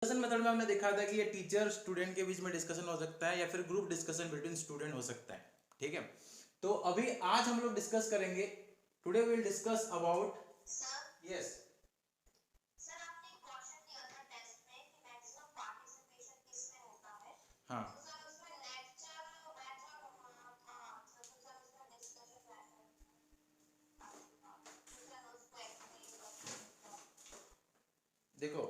Discussion method में हमने देखा था कि ये टीचर स्टूडेंट के बीच में डिस्कशन हो सकता है या फिर ग्रुप डिस्कशन बिटवीन स्टूडेंट हो सकता है। ठीक है, तो अभी आज हम लोग डिस्कस करेंगे। Today we will discuss about yes हाँ देखो,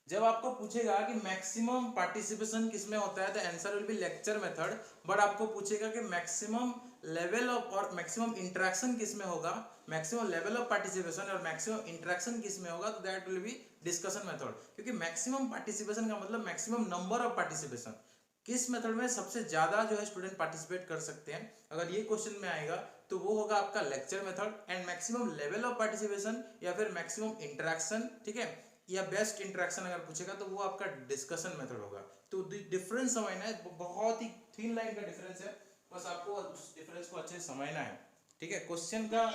जब आपको पूछेगा कि मैक्सिमम पार्टिसिपेशन किसमें होता है तो answer will be lecture method. But आपको पूछेगा कि मैक्सिमम लेवल ऑफ और मैक्सिमम इंटरेक्शन किसमें होगा, मैक्सिमम लेवल ऑफ पार्टिसिपेशन और मैक्सिमम इंटरेक्शन किसमें होगा, तो that will be discussion method. क्योंकि मैक्सिमम पार्टिसिपेशन का मतलब मैक्सिमम नंबर ऑफ पार्टिसिपेशन, किस मेथड में सबसे ज्यादा जो है स्टूडेंट पार्टिसिपेट कर सकते हैं। अगर ये क्वेश्चन में आएगा तो वो होगा आपका lecture method. And maximum level of participation या फिर मैक्सिमम इंटरेक्शन, ठीक है, या बेस्ट इंटरेक्शन अगर पूछेगा तो वो आपका डिस्कशन मेथड होगा। तो डिफरेंस समझना है, बहुत ही थिन लाइन का डिफरेंस है, बस आपको उस डिफरेंस को अच्छे से समझना है। ठीक है, क्वेश्चन का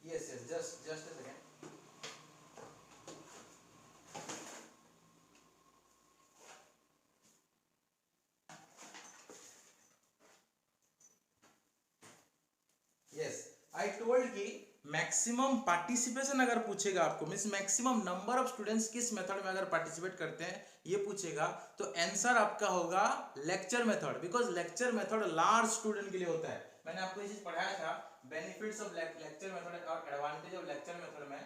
yes yes just just a second. Yes, I told कि मैक्सिमम पार्टिसिपेशन अगर पूछेगा आपको, means maximum number of students किस मेथड में अगर पार्टिसिपेट करते हैं ये पूछेगा, तो आंसर आपका होगा lecture method. Because lecture method large student के लिए होता है। मैंने आपको ये चीज पढ़ाया था, बेनिफिट्स ऑफ लेक्चर मेथड और एडवांटेज ऑफ लेक्चर मेथड में।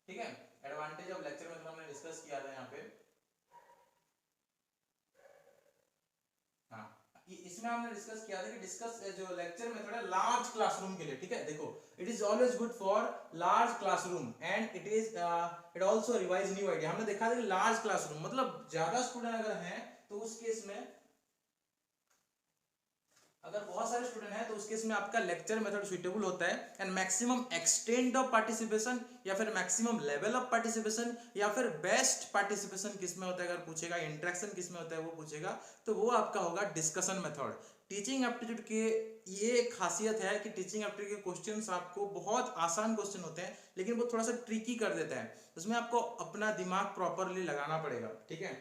ठीक है, एडवांटेज ऑफ लेक्चर मेथड हमने डिस्कस किया था यहाँ पे। हाँ, इसमें हमने डिस्कस किया था कि डिस्कस जो लेक्चर मेथड है लार्ज क्लासरूम के लिए। ठीक है, देखो, it is always good for large classroom and it also revise new idea. हमने देखा था कि लार्ज क्लासरूम मतलब ज्यादा स्टूडेंट अगर हैं तो उस केस में, अगर बहुत सारे स्टूडेंट हैं तो उस केस में आपका लेक्चर मेथड सुइटेबल होता है। And maximum extent of participation या फिर मैक्सिमम लेवल ऑफ पार्टिसिपेशन या फिर बेस्ट पार्टिसिपेशन किसमें होता है अगर पूछेगा, इंटरेक्शन किसमें होता है वो पूछेगा, तो वो आपका होगा डिस्कशन मेथड। टीचिंग एप्टीट्यूड के ये खासियत है कि टीचिंग एप्टीट्यूड के क्वेश्चंस आपको बहुत आसान क्वेश्चन होते हैं लेकिन वो थोड़ा सा ट्रिकी कर देता है, उसमें आपको अपना दिमाग प्रॉपरली लगाना पड़ेगा। ठीक है,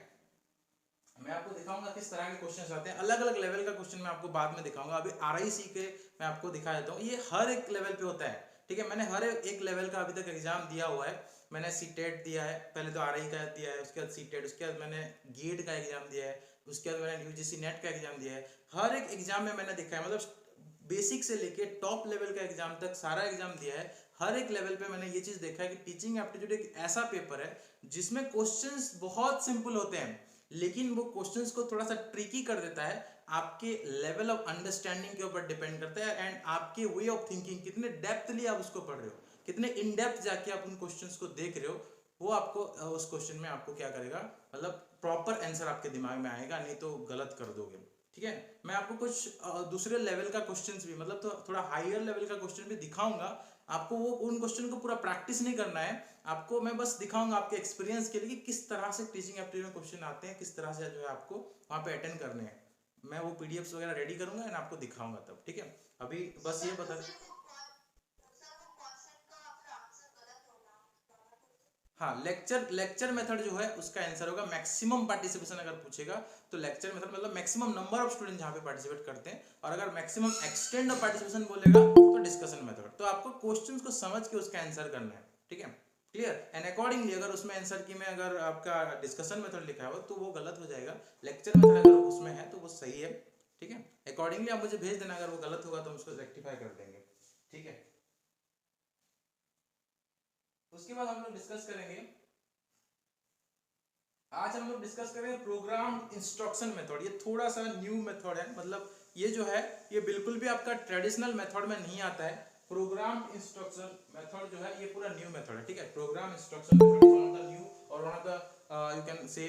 मैं आपको दिखाऊंगा किस तरह के क्वेश्चंस आते हैं, अलग अलग लेवल का क्वेश्चन मैं आपको बाद में दिखाऊंगा। अभी आरआईसी के मैं आपको दिखा देता हूँ, ये हर एक लेवल पे होता है। ठीक है, मैंने हर एक लेवल का अभी तक एग्जाम दिया हुआ है। मैंने सीटेट दिया है, पहले तो आरआई का दिया है, उसके बाद सीटेट, उसके बाद मैंने गेट का एग्जाम दिया है, उसके बाद मैंने यूजीसी नेट का एग्जाम दिया है। हर एक एग्जाम में मैंने देखा है, मतलब बेसिक से लेके टॉप लेवल का एग्जाम तक सारा एग्जाम दिया है। हर एक लेवल पे मैंने ये चीज देखा है कि टीचिंग एप्टीट्यूड एक ऐसा पेपर है जिसमें क्वेश्चंस बहुत सिंपल होते हैं लेकिन वो क्वेश्चंस को थोड़ा सा ट्रिकी कर देता है। आपके लेवल ऑफ अंडरस्टैंडिंग के ऊपर डिपेंड करता है एंड आपके वे ऑफ थिंकिंग, कितने डेप्थली आप उसको पढ़ रहे हो, कितने इन डेप्थ जाके आप उन क्वेश्चंस को देख रहे हो, वो आपको उस क्वेश्चन में आपको क्या करेगा, मतलब प्रॉपर आंसर आपके दिमाग में आएगा, नहीं तो गलत कर दोगे। ठीक है, मैं आपको कुछ दूसरे लेवल का क्वेश्चंस भी, मतलब तो थोड़ा हायर लेवल का क्वेश्चन भी दिखाऊंगा आपको। वो उन क्वेश्चन को पूरा प्रैक्टिस नहीं करना है आपको, मैं बस दिखाऊंगा आपके एक्सपीरियंस के लिए कि किस तरह से टीचिंग एप्टीट्यूड में क्वेश्चन आते हैं, किस तरह से जो है आपको वहां पे अटेंड करने हैं। मैं वो पीडीएफ्स वगैरह रेडी करूंगा एंड आपको दिखाऊंगा तब। ठीक है, अभी बस ये बता, हाँ, लेक्चर लेक्चर मेथड जो है उसका आंसर होगा मैक्सिमम पार्टिसिपेशन अगर पूछेगा तो लेक्चर मेथड मतलब मैक्सिमम नंबर ऑफ स्टूडेंट जहां पे पार्टिसिपेट करते हैं, और अगर मैक्सिमम एक्सटेंड ऑफ पार्टिसिपेशन बोलेगा तो डिस्कशन मेथड। तो आपको क्वेश्चंस को समझ के उसका आंसर करना है। ठीक है, क्लियर। एंड अकॉर्डिंगली अगर उसमें आंसर की में अगर आपका डिस्कशन मेथड लिखा हो तो वो गलत हो जाएगा, लेक्चर मेथड अगर उसमें है तो वो सही है। ठीक है, अकॉर्डिंगली आप मुझे भेज देना, अगर वो गलत होगा तो हम उसको रेक्टिफाई कर देंगे। ठीक है, उसके बाद हम लोग डिस्कस करेंगे, आज हम लोग डिस्कस करेंगे प्रोग्राम इंस्ट्रक्शन मेथड। ये थोड़ा सा न्यू मेथड है, मतलब ये जो है ये बिल्कुल भी आपका ट्रेडिशनल मेथड में नहीं आता है। प्रोग्राम इंस्ट्रक्शन मेथड जो है ये पूरा न्यू मेथड है। ठीक है, program instruction method is one of the new और one of the you can say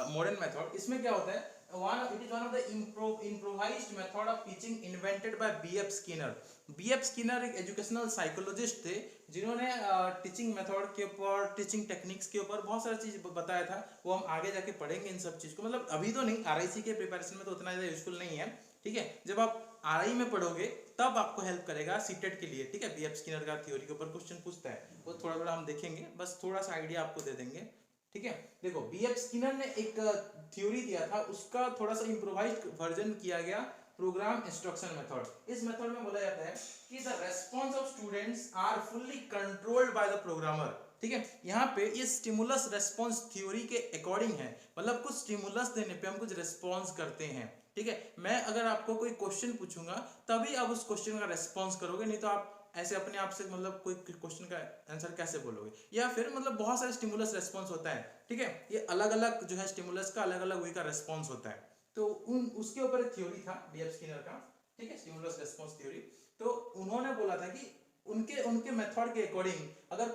modern method. इसमें क्या होता है, it is one of the improvised method of teaching invented by B F Skinner. B F Skinner एक educational psychologist थे जिन्होंने teaching method के ऊपर, टीचिंग टेक्निक्स के ऊपर बहुत सारी चीज बताया था। वो हम आगे जाके पढ़ेंगे इन सब चीज को, मतलब अभी तो नहीं, आरआईसी के प्रिपरेशन में तो उतना यूजफुल नहीं है। ठीक है, जब आप आरआई में पढ़ोगे तब आपको हेल्प करेगा सीटेट के लिए, ठीक है। बीएफ स्किनर का थ्योरी के ऊपर क्वेश्चन पूछता है, वो थोड़ा थोड़ा हम देखेंगे, बस थोड़ा सा आइडिया आपको दे देंगे, ठीक है। देखो बीएफ स्किनर ने एक थ्योरी दिया था, उसका थोड़ा सा इम्प्रोवाइज्ड वर्जन किया गया प्रोग्राम इंस्ट्रक्शन मेथड। इस मेथड में बोला जाता है कि the response of students are fully controlled by the programmer, ठीक है। यहाँ पे ये स्टिमुलस रेस्पॉन्स थ्योरी के अकॉर्डिंग है, मतलब कुछ स्टिमुलस देने पे हम कुछ रेस्पॉन्स करते हैं, ठीक है। मैं अगर आपको कोई क्वेश्चन पूछूंगा तभी आप उस क्वेश्चन का रेस्पॉन्स करोगे, नहीं तो आप ऐसे अपने आप से मतलब कोई क्वेश्चन का आंसर कैसे बोलोगे। या फिर मतलब बहुत सारे स्टिमुलस रेस्पॉन्स होता है, ठीक है। ये अलग अलग जो है स्टिमुलस का अलग अलग वे का रेस्पॉन्स होता है। तो उसके ऊपर एक थ्योरी था बीएफ स्किनर का, ठीक है, स्टिमुलस रेस्पॉन्स थ्योरी। तो उन्होंने बोला था कि उनके मेथड के अकॉर्डिंग अगर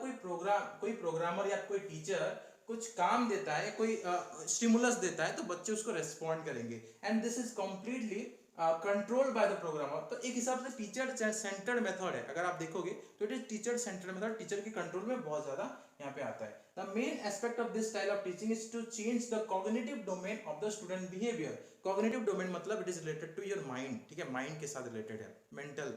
कोई प्रोग्रामर या कोई टीचर कुछ काम देता है, कोई स्टिमुलस देता है, तो बच्चे उसको रेस्पॉन्ड करेंगे, and this is completely controlled by the programmer. तो एक हिसाब से टीचर सेंटर्ड मेथड है, अगर आप देखोगे तो it is teacher centred method, teacher के कंट्रोल में बहुत ज्यादा यहाँ पे आता है। The main aspect of this style of teaching is to change the cognitive domain of the student behaviour. Cognitive domain मतलब it is related to your mind, ठीक है, माइंड के साथ रिलेटेड है, मेंटल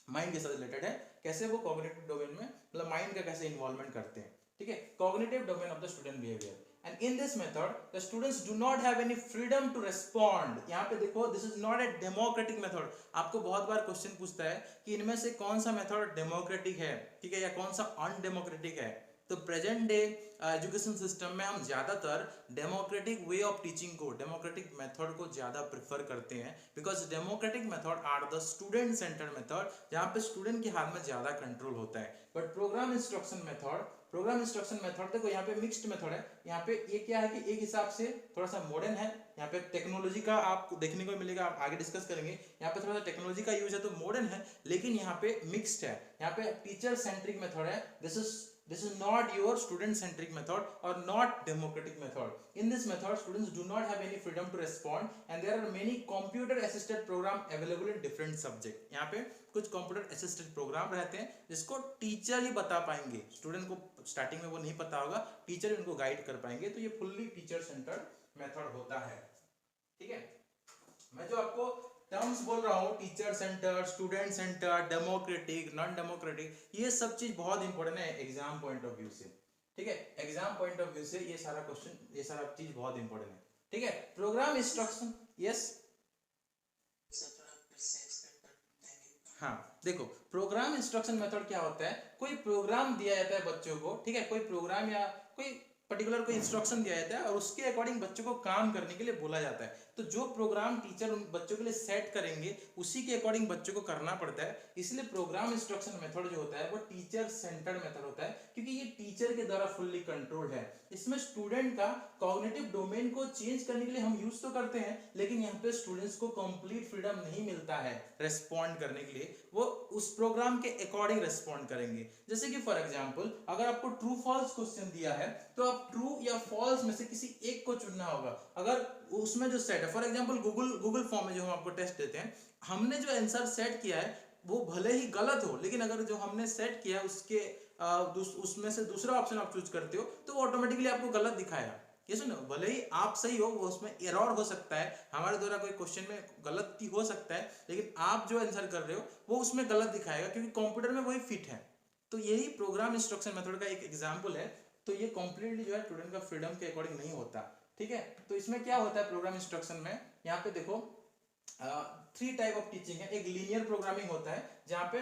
माइंड के साथ रिलेटेड है। कैसे वो कॉग्निटिव डोमेन में मतलब माइंड का कैसे इन्वॉल्वमेंट करते हैं, ठीक है, cognitive domain of the student behaviour. And in this method the students do not have any freedom to respond. यहाँ पे देखो this is not a democratic method. आपको बहुत बार क्वेश्चन पूछता है कि इनमें से कौन सा मेथड डेमोक्रेटिक है, ठीक है, या कौन सा अनडेमोक्रेटिक है। तो प्रेजेंट डे एजुकेशन सिस्टम में हम ज्यादातर डेमोक्रेटिक वे ऑफ टीचिंग को, डेमोक्रेटिक मेथड को ज्यादा प्रेफर करते हैं, because democratic method are the student centred method, जहाँ पे स्टूडेंट के हाथ में ज्यादा कंट्रोल होता है। बट प्रोग्राम इंस्ट्रक्शन मेथड देखो यहाँ पे मिक्स्ड मेथड है। यहाँ पे ये क्या है कि एक हिसाब से थोड़ा सा मॉडर्न है, यहाँ पे टेक्नोलॉजी का आपको देखने को मिलेगा, आप आगे डिस्कस करेंगे। यहाँ पे थोड़ा सा टेक्नोलॉजी का यूज है तो मॉडर्न है, लेकिन यहाँ पे मिक्स्ड है। यहाँ पे टीचर सेंट्रिक मेथड है। This is not your student centric method or not democratic method. In this method students do not have any freedom to respond and there are many computer assisted program available in different subject. यहाँ पे कुछ computer assisted programme रहते हैं जिसको teacher ही बता पाएंगे, student को starting में वो नहीं पता होगा, टीचर ही उनको गाइड कर पाएंगे। तो ये फुल्ली टीचर सेंटर्ड मेथड होता है, ठीक है। मैं जो आपको टर्म्स बोल रहा हूँ, teacher centre, student centre, democratic, non democratic, ये सब चीज बहुत इंपॉर्टेंट है एग्जाम पॉइंट ऑफ व्यू से, ठीक है। एग्जाम पॉइंट ऑफ व्यू से ये सारा क्वेश्चन, ये सारा चीज बहुत इंपॉर्टेंट है, ठीक है। प्रोग्राम इंस्ट्रक्शन, यस, हाँ देखो प्रोग्राम इंस्ट्रक्शन मेथड क्या होता है, कोई प्रोग्राम दिया जाता है बच्चों को, ठीक है, कोई प्रोग्राम या कोई पर्टिकुलर कोई इंस्ट्रक्शन दिया जाता है और उसके अकॉर्डिंग बच्चों को काम करने के लिए बोला जाता है। तो जो प्रोग्राम टीचर उन बच्चों के लिए सेट करेंगे उसी के अकॉर्डिंग बच्चों को करना पड़ता है। इसलिए प्रोग्राम इंस्ट्रक्शन मेथड जो होता है वो टीचर सेंटर्ड मेथड होता है, क्योंकि ये टीचर के द्वारा फुल्ली कंट्रोल्ड है। इसमें स्टूडेंट का कॉग्निटिव डोमेन को चेंज करने के लिए हम यूज तो करते हैं, लेकिन यहाँ पे स्टूडेंट्स को कंप्लीट फ्रीडम नहीं मिलता है रेस्पॉन्ड करने के लिए, वो उस प्रोग्राम के अकॉर्डिंग रेस्पॉन्ड करेंगे। जैसे कि फॉर एग्जांपल अगर आपको ट्रू फॉल्स क्वेश्चन दिया है तो आप ट्रू या फॉल्स में से किसी एक को चुनना होगा। अगर उसमें जो सेट है, फॉर एग्जांपल गूगल फॉर्म में जो हम आपको टेस्ट देते हैं, हमने जो आंसर सेट किया है वो भले ही गलत हो, लेकिन अगर जो हमने सेट किया है उसके उसमें से दूसरा ऑप्शन आप चूज करते हो तो ऑटोमेटिकली आपको गलत दिखाएगा। ये सुनो, भले ही आप सही हो, वो उसमें एरर हो सकता है, हमारे द्वारा कोई क्वेश्चन में गलती हो सकता है, लेकिन आप जो आंसर कर रहे हो वो उसमें गलत दिखाएगा, क्योंकि कंप्यूटर में वही फिट है। तो यही प्रोग्राम इंस्ट्रक्शन मेथड का एक एग्जांपल है। तो ये कंप्लीटली जो है स्टूडेंट का फ्रीडम के अकॉर्डिंग नहीं होता, ठीक है। तो इसमें क्या होता है प्रोग्राम इंस्ट्रक्शन में, यहाँ पे देखो 3 टाइप ऑफ टीचिंग है। एक लीनियर प्रोग्रामिंग होता है जहाँ पे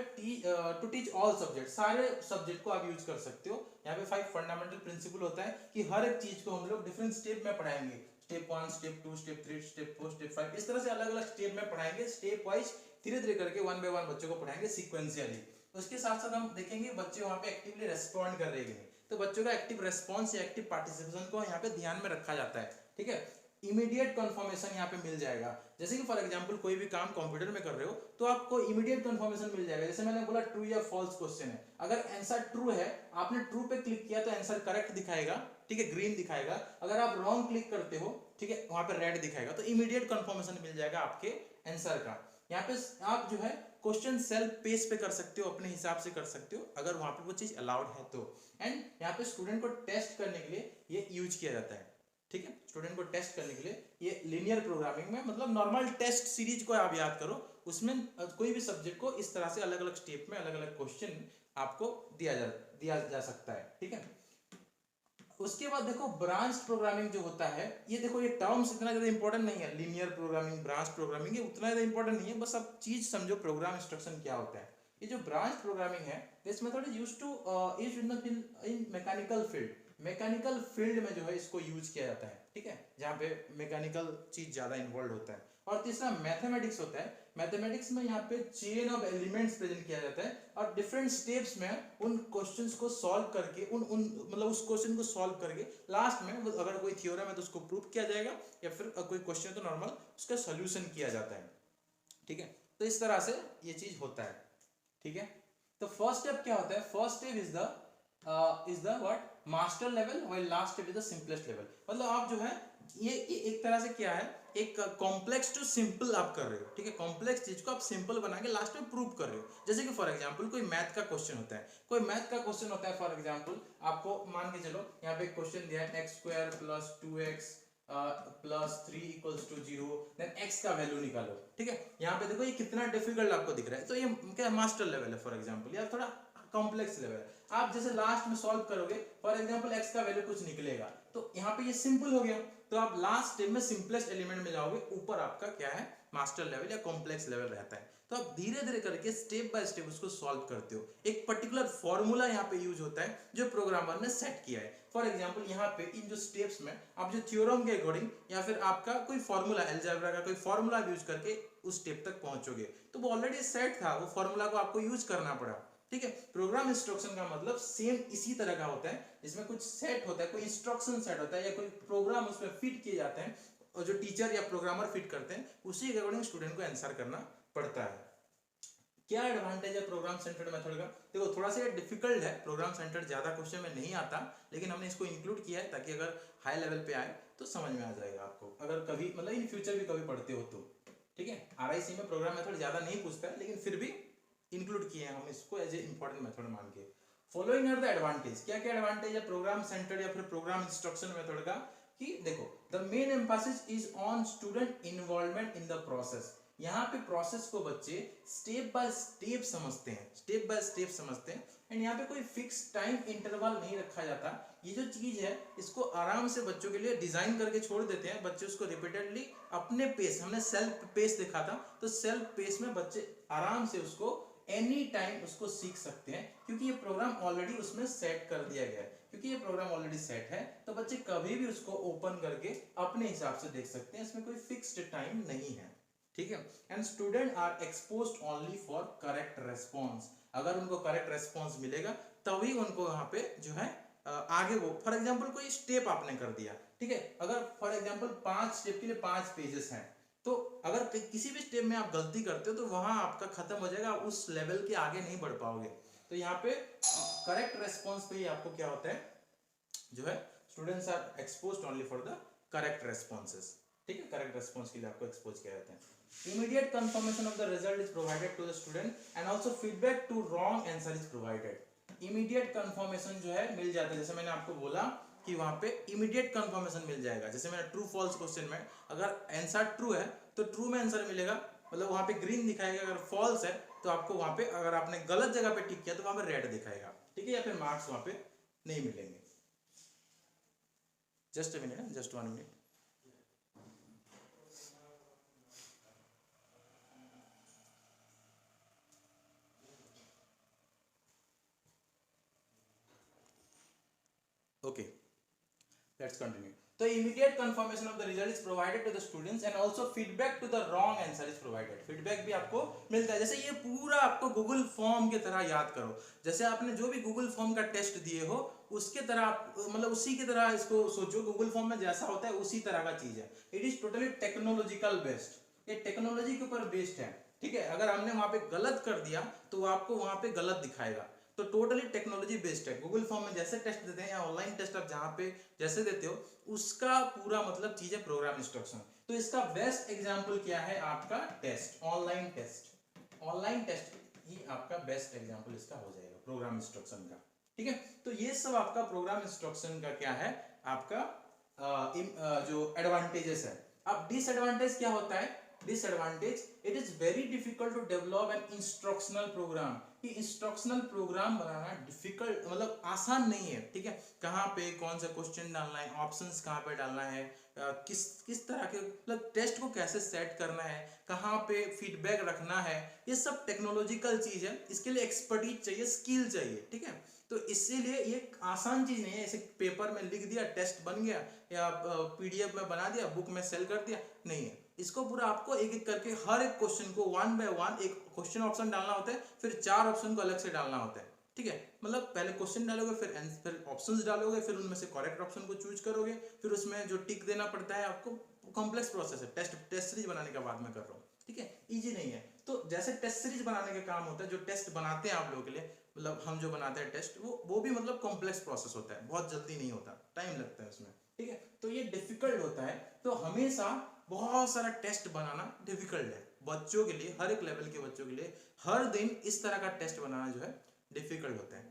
टू टीच ऑल सब्जेक्ट, सारे सब्जेक्ट को आप यूज कर सकते हो। यहाँ पे 5 फंडामेंटल प्रिंसिपल होता है कि हर एक चीज को हम लोग डिफरेंट स्टेप में पढ़ाएंगे, step 1, step 2, step 3, step 4, step 5, इस तरह से अलग अलग स्टेप में पढ़ाएंगे, स्टेप वाइज धीरे धीरे करके 1 बाय 1 बच्चों को पढ़ाएंगे सिक्वेंशियली। उसके साथ साथ हम देखेंगे बच्चे वहाँ पे एक्टिवली रेस्पॉन्ड कर रहे हैं, तो बच्चों का एक्टिव रेस्पॉन्स या एक्टिव पार्टिसिपेशन को यहाँ पे ध्यान में रखा जाता है, ठीक है। इमीडिएट कंफर्मेशन यहाँ पे मिल जाएगा। जैसे कि फॉर एग्जांपल कोई भी काम कंप्यूटर में कर रहे हो तो आपको इमीडिएट कंफर्मेशन मिल जाएगा। जैसे मैंने बोला ट्रू या फॉल्स क्वेश्चन है, अगर आंसर ट्रू है, आपने ट्रू पे क्लिक किया तो आंसर करेक्ट दिखाएगा, ठीक है, ग्रीन दिखाएगा। अगर आप रॉन्ग क्लिक करते हो, ठीक है, वहां पे रेड दिखाएगा। तो इमीडिएट कंफर्मेशन मिल जाएगा आपके आंसर का। यहाँ पे आप जो है क्वेश्चन सेल्फ पेस पे कर सकते हो, अपने हिसाब से कर सकते हो, अगर वहां पे वो चीज अलाउड है तो। एंड यहाँ पे स्टूडेंट को टेस्ट करने के लिए ये यूज किया जाता है, ठीक है। स्टूडेंट को टेस्ट करने के लिए ये लीनियर प्रोग्रामिंग में, मतलब नॉर्मल टेस्ट सीरीज को आप याद करो, उसमें कोई भी सब्जेक्ट को इस तरह से अलग अलग स्टेप में अलग अलग क्वेश्चन आपको दिया जा सकता है, ठीक है। उसके बाद देखो ब्रांच प्रोग्रामिंग जो होता है, ये देखो ये टर्म्स इतना ज्यादा इंपॉर्टेंट नहीं है, लीनियर प्रोग्रामिंग, ब्रांच प्रोग्रामिंग, ये उतना ज्यादा इंपॉर्टेंट नहीं है, बस आप चीज समझो प्रोग्राम इंस्ट्रक्शन क्या होता है। ये जो ब्रांच प्रोग्रामिंग है, this method is used to in mechanical field, mechanical field में जो है इसको यूज किया जाता है, ठीक है, जहाँ पे मैकेनिकल चीज ज्यादा इन्वॉल्व होता है। और तीसरा मैथमेटिक्स होता है, मैथमेटिक्स में यहाँ पे चेन ऑफ एलिमेंट्स प्रेजेंट किया जाता है और डिफरेंट स्टेप्स में उन क्वेश्चंस को सॉल्व करके उन उन मतलब उस क्वेश्चन को सॉल्व करके लास्ट में अगर कोई थ्योरम है तो उसको प्रूव किया जाएगा, या फिर कोई क्वेश्चन तो नॉर्मल उसका सॉल्यूशन किया जाता है, ठीक है। तो इस तरह से ये चीज होता है, ठीक है। तो फर्स्ट स्टेप क्या होता है, first step is the what master level, while last step is the simplest level. मतलब आप जो है ये एक तरह से क्या है, एक कॉम्प्लेक्स टू सिंपल आप कर रहे हो, ठीक है, कॉम्प्लेक्स चीज को आप सिंपल बना के लास्ट में प्रूव कर रहे हो। जैसे कि फॉर एग्जांपल कोई मैथ का क्वेश्चन होता है, कोई मैथ का क्वेश्चन होता है, फॉर एग्जांपल आपको मान के चलो यहाँ पे क्वेश्चन दिया है x² + 2x + 3 = 0, देन x का वैल्यू निकालो, ठीक है। यहाँ पे देखो ये कितना डिफिकल्ट आपको दिख रहा है, तो ये क्या मास्टर लेवल है फॉर एग्जांपल, या थोड़ा कॉम्प्लेक्स लेवल है। आप जैसे लास्ट में सॉल्व करोगे, फॉर एग्जांपल x का वैल्यू कुछ निकलेगा, तो यहाँ पे ये सिंपल हो गया, तो आप लास्ट स्टेप में सिंपलेस्ट एलिमेंट में जाओगे, ऊपर आपका क्या है मास्टर लेवल या कॉम्प्लेक्स लेवल रहता है। तो आप धीरे धीरे करके स्टेप बाय स्टेप उसको सॉल्व करते हो। एक पर्टिकुलर फॉर्मूला यहाँ पे यूज होता है जो प्रोग्रामर ने सेट किया है। फॉर एग्जांपल यहाँ पे इन जो स्टेप्स में आप जो थ्योरम के अकॉर्डिंग या फिर आपका कोई फॉर्मूला, अलजेब्रा का कोई फॉर्मूला यूज करके उस स्टेप तक पहुंचोगे, तो वो ऑलरेडी सेट था, वो फॉर्मूला को आपको यूज करना पड़ा, ठीक है। प्रोग्राम इंस्ट्रक्शन का मतलब सेम इसी तरह का होता है, जिसमें कुछ सेट होता है, कोई इंस्ट्रक्शन सेट होता है या कोई प्रोग्राम उसमें फिट किए जाते हैं, और जो टीचर या प्रोग्रामर फिट करते हैं उसी के अकॉर्डिंग स्टूडेंट को आंसर करना पड़ता है। क्या एडवांटेज है प्रोग्राम सेंटर्ड मेथड का, देखो थोड़ा सा डिफिकल्ट है, प्रोग्राम सेंटर्ड ज्यादा क्वेश्चन में नहीं आता, लेकिन हमने इसको इंक्लूड किया है ताकि अगर हाई लेवल पे आए तो समझ में आ जाएगा आपको, अगर कभी मतलब इन फ्यूचर भी कभी पढ़ते हो तो, ठीक है। आरआईसी में प्रोग्राम मेथड ज्यादा नहीं पूछता है, लेकिन फिर भी इंक्लूड किए हैं हम इसको एज ए इंपॉर्टेंट मेथड मान के। फॉलोइंग आर द एडवांटेज, क्या क्या एडवांटेज है प्रोग्राम सेंटर्ड या फिर प्रोग्राम इंस्ट्रक्शन मेथड का, कि देखो the main emphasis is on student involvement in the process. यहाँ पे प्रोसेस को बच्चे स्टेप बाय स्टेप समझते हैं, स्टेप बाय स्टेप समझते हैं, एंड यहाँ पे कोई फिक्स टाइम इंटरवल नहीं रखा जाता। ये जो चीज है इसको आराम से बच्चों के लिए डिजाइन करके छोड़ देते हैं, बच्चे उसको रिपीटेडली अपने पेस, हमने सेल्फ पेस देखा था, तो सेल्फ पेस में बच्चे आराम से उसको एनी टाइम उसको सीख सकते हैं, क्योंकि ये प्रोग्राम ऑलरेडी उसमें सेट कर दिया गया है। क्योंकि ये प्रोग्राम ऑलरेडी सेट है तो बच्चे कभी भी उसको ओपन करके अपने हिसाब से देख सकते हैं, इसमें कोई फिक्स्ड टाइम नहीं है, ठीक है। And student are exposed only for correct response, अगर उनको करेक्ट रेस्पॉन्स मिलेगा तभी उनको यहाँ पे जो है आगे वो, फॉर एग्जांपल कोई स्टेप आपने कर दिया, ठीक है, अगर फॉर एग्जांपल 5 स्टेप के लिए 5 पेजेस हैं, तो अगर किसी भी स्टेप में आप गलती करते हो तो वहां आपका खत्म हो जाएगा, उस लेवल के आगे नहीं बढ़ पाओगे। तो यहाँ पे करेक्ट रेस्पॉन्स पे ही आपको क्या होता है जो है, students are exposed only for the correct responses, ठीक है, करेक्ट रेस्पॉन्स के लिए आपको एक्सपोज किया जाता है। Immediate confirmation of the result is provided to the student and also feedback to wrong answer is provided. Immediate confirmation जो है मिल जाता है, जैसे मैंने आपको बोला कि वहां पे इमीडिएट कंफर्मेशन मिल जाएगा। जैसे मैंने ट्रू फॉल्स क्वेश्चन में अगर आंसर ट्रू है तो ट्रू में आंसर मिलेगा, मतलब वहां पे ग्रीन दिखाएगा, अगर फॉल्स है तो आपको वहां पे, अगर आपने गलत जगह पे टिक किया तो वहां पे रेड दिखाएगा, ठीक है, या फिर मार्क्स वहां पे नहीं मिलेंगे। Just a minute, just 1 minute. Okay, let's continue. So immediate confirmation of the result is provided to the students and also feedback to the wrong answer is provided. Feedback भी आपको मिलता है। जैसे ये पूरा आपको गूगल फॉर्म की तरह याद करो, जैसे आपने जो भी गूगल फॉर्म का टेस्ट दिए हो उसके तरह आप, मतलब उसी की तरह इसको सोचो, गूगल फॉर्म में जैसा होता है उसी तरह का चीज है। It is totally technological based, ये टेक्नोलॉजी के ऊपर बेस्ड है, ठीक है। अगर हमने वहां पे गलत कर दिया तो आपको वहां पे गलत दिखाएगा, तो टोटली टेक्नोलॉजी बेस्ड है। गूगल फॉर्म में जैसे टेस्ट देते हैं या ऑनलाइन टेस्ट आप जहां पे जैसे देते हो उसका पूरा मतलब चीज है प्रोग्राम इंस्ट्रक्शन। तो इसका बेस्ट एग्जांपल क्या है, आपका test, online test. Online test ही आपका बेस्ट एग्जांपल इसका हो जाएगा प्रोग्राम इंस्ट्रक्शन का, ठीक है। तो ये सब आपका प्रोग्राम इंस्ट्रक्शन का क्या है, आपका जो एडवांटेजेस है। अब डिसएडवांटेज क्या होता है, disadvantage, it is very difficult to develop an instructional program. कि इंस्ट्रक्शनल प्रोग्राम बनाना डिफिकल्ट मतलब आसान नहीं है, ठीक है। कहाँ पे कौन सा क्वेश्चन डालना है, ऑप्शंस कहाँ पे डालना है, किस किस तरह के मतलब टेस्ट को कैसे सेट करना है, कहाँ पे फीडबैक रखना है, ये सब टेक्नोलॉजिकल चीज है। इसके लिए एक्सपर्टीज चाहिए, स्किल चाहिए, ठीक है। तो इसीलिए ये आसान चीज नहीं है, ऐसे पेपर में लिख दिया टेस्ट बन गया या पीडीएफ में बना दिया बुक में सेल कर दिया, नहीं है। इसको पूरा आपको एक एक करके हर एक क्वेश्चन को वन बाय वन एक क्वेश्चन ऑप्शन डालना होता है, फिर 4 ऑप्शन को अलग से डालना होता है, ठीक है। मतलब पहले क्वेश्चन डालोगे, फिर ऑप्शंस डालोगे, फिर उनमें से करेक्ट ऑप्शन को चूज करोगे, फिर उसमें जो टिक देना पड़ता है आपको, कॉम्प्लेक्स प्रोसेस है। टेस्ट सीरीज बनाने का बात मैं कर रहा हूँ, ठीक है, इजी नहीं है। तो जैसे टेस्ट सीरीज बनाने का काम होता है, जो टेस्ट बनाते हैं आप लोगों के लिए, मतलब हम जो बनाते हैं टेस्ट, वो भी मतलब कॉम्प्लेक्स प्रोसेस होता है, बहुत जल्दी नहीं होता, टाइम लगता है उसमें, ठीक है। तो ये डिफिकल्ट होता है। तो हमेशा बहुत सारा टेस्ट बनाना डिफिकल्ट है बच्चों के लिए, हर एक लेवल के बच्चों के लिए हर दिन इस तरह का टेस्ट बनाना जो है डिफिकल्ट होता है,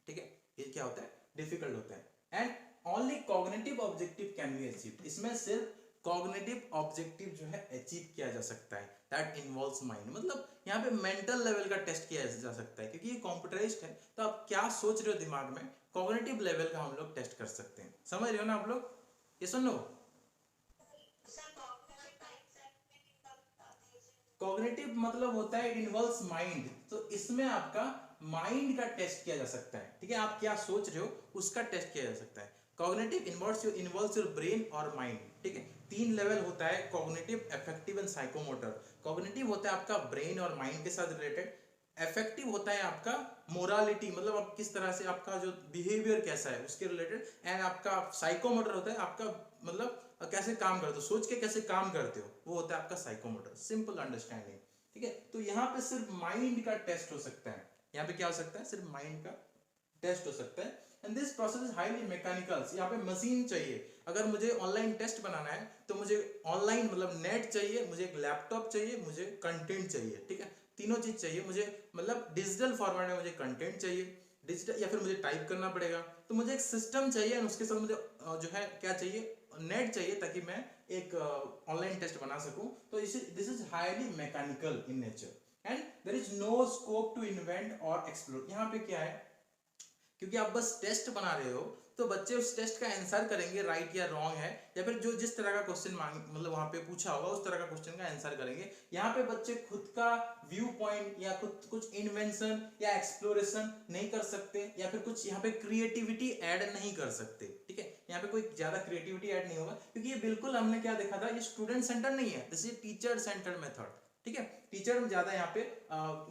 ठीक है। ये क्या होता है, डिफिकल्ट होता है। And only cognitive objective can be achieved, इसमें सिर्फ कॉग्निटिव ऑब्जेक्टिव जो है अचीव किया जा सकता है, दैट इन्वॉल्व्स माइंड। मतलब यहाँ पे मेंटल लेवल का टेस्ट किया जा सकता है, क्योंकि ये कंप्यूटराइज्ड है। तो आप क्या सोच रहे हो दिमाग में, कॉग्निटिव लेवल का हम लोग टेस्ट कर सकते हैं, समझ रहे हो ना आप लोग, ये सुन लो। कॉग्निटिव मतलब होता है इट इन्वॉल्व्स माइंड, तो इसमें आपका माइंड का टेस्ट किया जा सकता है, ठीक है। आप क्या सोच रहे हो उसका टेस्ट किया जा सकता है। कॉग्निटिव इन्वॉल्व्स योर ब्रेन और माइंड, ठीक है। 3 लेवल होता है, cognitive, affective and psychomotor. Cognitive होता है आपका ब्रेन और माइंड के साथ रिलेटेड। अफेक्टिव होता है आपका मोरालिटी, मतलब आप किस तरह से, आपका जो बिहेवियर कैसा है उसके रिलेटेड। एंड आपका साइकोमोटर होता है आपका मतलब कैसे काम करते हो, सोच के कैसे काम करते हो, वो होता है आपका साइकोमोटर, सिंपल अंडरस्टैंडिंग, ठीक है। तो यहाँ पे सिर्फ माइंड का टेस्ट हो सकता है, यहाँ पे क्या हो सकता है, सिर्फ माइंड का टेस्ट हो सकता है। And this process is highly mechanical, यहाँ पे मशीन चाहिए। अगर मुझे ऑनलाइन टेस्ट बनाना है तो मुझे ऑनलाइन मतलब नेट चाहिए, मुझे एक लैपटॉप चाहिए, मुझे कंटेंट चाहिए, ठीक है। तीनों चीज चाहिए मुझे, मतलब डिजिटल फॉर्मेट में मुझे कंटेंट चाहिए डिजिटल, या फिर मुझे टाइप करना पड़ेगा। तो मुझे एक सिस्टम चाहिए, और उसके साथ मुझे जो है क्या चाहिए, नेट चाहिए, ताकि मैं एक ऑनलाइन टेस्ट बना सकूं। तो this is highly mechanical in nature and there is no scope to invent और एक्सप्लोर। यहाँ पे क्या है, क्योंकि आप बस टेस्ट बना रहे हो, तो बच्चे उस टेस्ट का आंसर करेंगे राइट या रॉन्ग है, या फिर जो जिस तरह का क्वेश्चन मांग मतलब वहां पे पूछा होगा उस तरह का क्वेश्चन का आंसर करेंगे। यहाँ पे बच्चे खुद का व्यू पॉइंट या खुद कुछ इन्वेंशन या एक्सप्लोरेशन नहीं कर सकते, या फिर कुछ यहाँ पे क्रिएटिविटी ऐड नहीं कर सकते, ठीक है। यहाँ पे कोई ज्यादा क्रिएटिविटी ऐड नहीं होगा, क्योंकि ये बिल्कुल हमने क्या देखा था, ये स्टूडेंट सेंटर नहीं है, this is teacher centre method, ठीक है। टीचर में ज्यादा यहाँ पे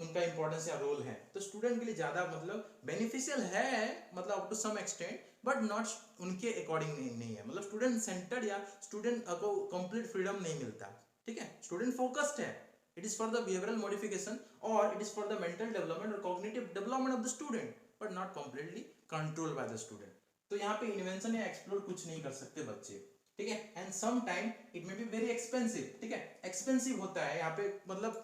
उनका इंपॉर्टेंस या रोल है, तो स्टूडेंट के लिए ज्यादा मतलब बेनिफिशियल है, मतलब up to some extent, but not उनके अकॉर्डिंग नहीं है। मतलब स्टूडेंट सेंटर्ड या स्टूडेंट को कंप्लीट फ्रीडम नहीं मिलता, ठीक है। स्टूडेंट फोकस्ड है, it is for the behavioural modification और it is for the mental development और cognitive development of the student, but not completely controlled by the student. तो यहाँ पे इन्वेंशन या एक्सप्लोर कुछ नहीं कर सकते बच्चे, ठीक है। And some time it may be very expensive, ठीक है, एक्सपेंसिव होता है यहाँ पे। मतलब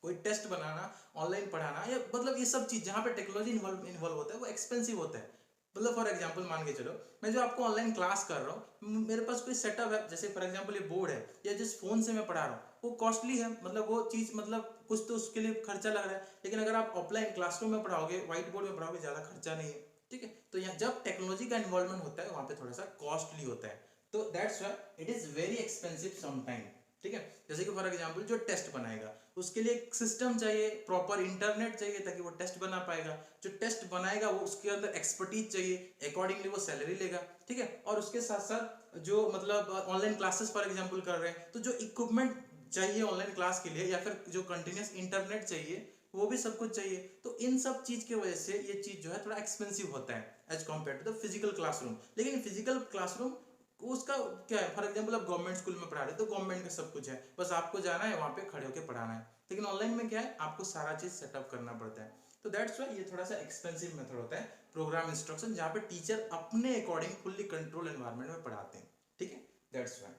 कोई टेस्ट बनाना, ऑनलाइन पढ़ाना, या मतलब ये सब चीज जहाँ पे टेक्नोलॉजी इन्वॉल्व होता है वो एक्सपेंसिव होता है। मतलब फॉर एग्जांपल मान के चलो, मैं जो आपको ऑनलाइन क्लास कर रहा हूँ, मेरे पास कोई सेटअप है, जैसे फॉर एग्जांपल ये बोर्ड है, या जिस फोन से मैं पढ़ा रहा हूँ वो कॉस्टली है, मतलब वो चीज मतलब कुछ तो उसके लिए खर्चा लग रहा है। लेकिन अगर आप ऑफलाइन क्लासरूम में पढ़ाओगे, व्हाइट बोर्ड में पढ़ाओगे, ज्यादा खर्चा नहीं है, ठीक है। तो यहाँ जब टेक्नोलॉजी का इन्वॉल्वमेंट होता है वहां पे थोड़ा सा कॉस्टली होता है, तो that's why it is very expensive sometime, ठीक है। जैसे कि फॉर एग्जांपल जो टेस्ट बनाएगा उसके लिए एक सिस्टम चाहिए, प्रॉपर इंटरनेट चाहिए, ताकि वो टेस्ट बना पाएगा। जो टेस्ट बनाएगा वो उसके अंदर एक्सपर्टीज चाहिए, अकॉर्डिंगली वो सैलरी लेगा, ठीक है। और उसके साथ साथ जो मतलब ऑनलाइन क्लासेस फॉर एग्जांपल कर रहे हैं, तो जो इक्विपमेंट चाहिए ऑनलाइन क्लास के लिए, या फिर जो कंटिन्यूस इंटरनेट चाहिए, वो भी सब कुछ चाहिए। तो इन सब चीज की वजह से ये चीज जो है थोड़ा एक्सपेंसिव होता है as compare to the physical classroom. लेकिन फिजिकल क्लासरूम उसका क्या है, फॉर एग्जांपल आप गवर्नमेंट स्कूल में पढ़ा रहे हो तो गवर्नमेंट का सब कुछ है, बस आपको जाना है वहां पे खड़े होकर पढ़ाना है। लेकिन ऑनलाइन में क्या है, आपको सारा चीज सेटअप करना पड़ता है। तो दैट्स व्हाई ये थोड़ा सा एक्सपेंसिव मेथड होता है प्रोग्राम इंस्ट्रक्शन, जहाँ पे टीचर अपने अकॉर्डिंग फुल्ली कंट्रोल एनवायरनमेंट में पढ़ाते हैं, ठीक है। दैट्स व्हाई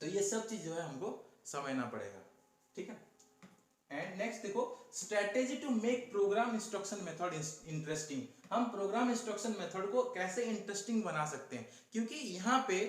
तो ये सब चीज जो है हमको समझना पड़ेगा, ठीक है। एंड नेक्स्ट देखो, strategy to make program instruction method interesting. हम प्रोग्राम इंस्ट्रक्शन मेथड को कैसे इंटरेस्टिंग बना सकते हैं, क्योंकि यहाँ पे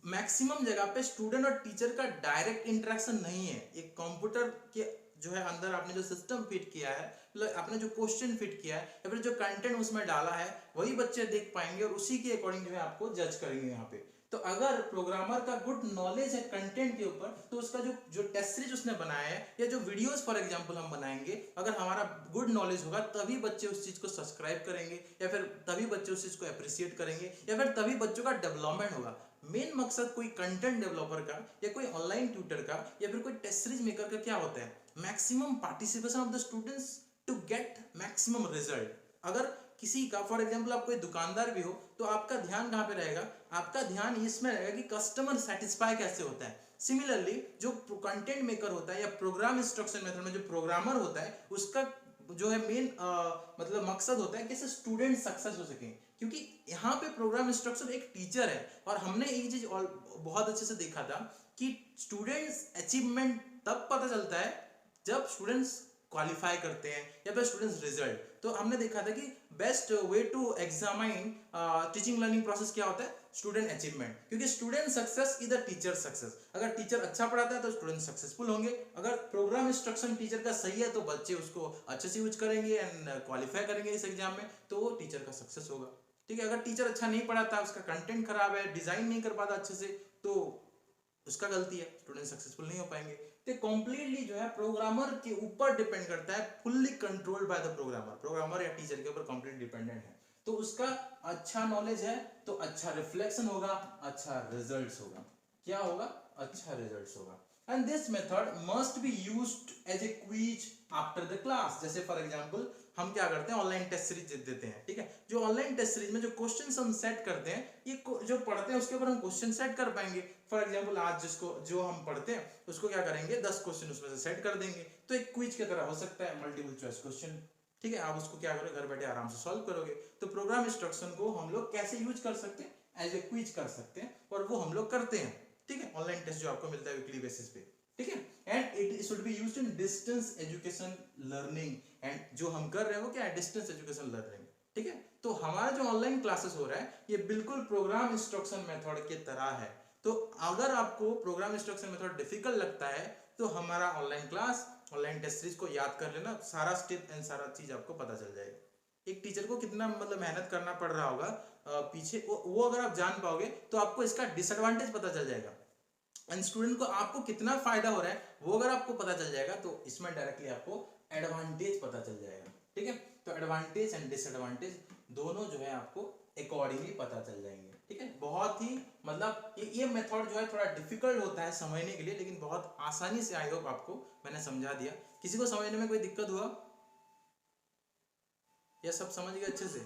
मैक्सिमम जगह पे स्टूडेंट और टीचर का डायरेक्ट इंटरेक्शन नहीं है। एक कंप्यूटर के जो है अंदर आपने जो सिस्टम फिट किया है, मतलब आपने जो क्वेश्चन फिट किया है या फिर जो कंटेंट उसमें डाला है, वही बच्चे देख पाएंगे और उसी के अकॉर्डिंग जो है आपको जज करेंगे यहाँ पे। तो अगर प्रोग्रामर का गुड नॉलेज है कंटेंट के ऊपर, तो उसका जो जो टेस्ट सीरीज उसने बनाया है या जो वीडियोस फॉर एग्जांपल हम बनाएंगे, अगर हमारा गुड नॉलेज होगा तभी बच्चे उस चीज को सब्सक्राइब करेंगे, या फिर तभी बच्चे उस चीज को अप्रिशिएट करेंगे, या फिर तभी बच्चों का डेवलपमेंट होगा। मेन मकसद कोई कंटेंट डेवलपर का या कोई ऑनलाइन ट्यूटर का या फिर कोई टेस्ट सीरीज मेकर का क्या होता है, maximum participation of the students to get maximum result. अगर किसी का फॉर एग्जांपल आप कोई दुकानदार भी हो तो आपका ध्यान कहाँ पे रहेगा, आपका ध्यान इसमें रहेगा कि कस्टमर सेटिस्फाई कैसे होता है। सिमिलरली जो कंटेंट मेकर होता है या प्रोग्राम इंस्ट्रक्शन मेथड में जो प्रोग्रामर होता है, उसका जो है मेन मतलब मकसद होता है कि स्टूडेंट सक्सेस हो सके, क्योंकि यहाँ पे प्रोग्राम इंस्ट्रक्शन एक टीचर है। और हमने एक चीज बहुत अच्छे से देखा था कि स्टूडेंट्स अचीवमेंट तब पता चलता है जब स्टूडेंट्स क्वालिफाई करते हैं या फिर स्टूडेंट्स रिजल्ट। तो हमने देखा था कि best way to examine teaching learning process क्या होता है, स्टूडेंट अचीवमेंट, क्योंकि student success is the teacher success. अगर टीचर अच्छा पढ़ाता है तो स्टूडेंट सक्सेसफुल होंगे, अगर प्रोग्राम इंस्ट्रक्शन टीचर का सही है तो बच्चे उसको अच्छे से यूज करेंगे एंड क्वालिफाई करेंगे इस एग्जाम में, तो वो टीचर का सक्सेस होगा। ठीक है, अगर टीचर अच्छा नहीं पढ़ाता, उसका कंटेंट खराब है, डिजाइन नहीं कर पाता अच्छे से, तो उसका गलती है, स्टूडेंट सक्सेसफुल नहीं हो पाएंगे। तो कंप्लीटली जो है प्रोग्रामर के ऊपर डिपेंड करता है, fully controlled by the programmer, programmer या टीचर के ऊपर कंप्लीट डिपेंडेंट है। तो उसका अच्छा नॉलेज है तो अच्छा रिफ्लेक्शन होगा, अच्छा रिजल्ट्स होगा। क्या होगा, अच्छा रिजल्ट्स होगा। And this method must be used as a quiz after the class. जैसे फॉर एग्जांपल हम क्या करते हैं, ऑनलाइन टेस्ट सीरीज देते हैं, ठीक है, जो ऑनलाइन टेस्ट सीरीज में जो क्वेश्चंस हम सेट करते हैं, ये जो पढ़ते हैं उसके ऊपर हम क्वेश्चन सेट कर पाएंगे। फॉर एग्जांपल आज जिसको जो हम पढ़ते हैं उसको क्या करेंगे, 10 क्वेश्चन उसमें से सेट कर देंगे, तो एक क्विज की तरह हो सकता है, मल्टीपल चॉइस क्वेश्चन। ठीक है, आप उसको क्या करोगे, घर बैठे आराम से सॉल्व करोगे। तो प्रोग्राम इंस्ट्रक्शन को हम लोग कैसे यूज कर सकते हैं, एज ए क्विज कर सकते हैं, और वो हम लोग करते हैं। ठीक है, ऑनलाइन टेस्ट जो आपको मिलता है वीकली बेसिस पे। ठीक है, and it should be used in distance education learning. And जो हम कर रहे हैं वो क्या है, डिस्टेंस एजुकेशन लर्निंग। ठीक है, तो हमारा जो ऑनलाइन क्लासेस हो रहा है ये बिल्कुल प्रोग्राम इंस्ट्रक्शन मेथड के तरह है। तो अगर आपको प्रोग्राम इंस्ट्रक्शन मेथड डिफिकल्ट लगता है तो हमारा online class, online test series को याद कर लेना, सारा स्टेप एंड सारा चीज आपको पता चल जाएगा। एक टीचर को कितना मतलब मेहनत करना पड़ रहा होगा पीछे, वो अगर आप जान पाओगे तो आपको इसका डिसएडवांटेज पता चल जाएगा, एंड स्टूडेंट को आपको कितना फायदा हो रहा है वो अगर आपको पता चल जाएगा तो इसमें डायरेक्टली आपको एडवांटेज पता चल जाएगा। ठीक है, तो एडवांटेज एंड डिसएडवांटेज दोनों जो है आपको अकॉर्डिंगली पता चल जाएंगे। ठीक है, बहुत ही मतलब ये मेथड जो है थोड़ा डिफिकल्ट होता है समझने के लिए, लेकिन बहुत आसानी से आई होप आपको मैंने समझा दिया। किसी को समझने में कोई दिक्कत हुआ या सब समझ गए अच्छे से?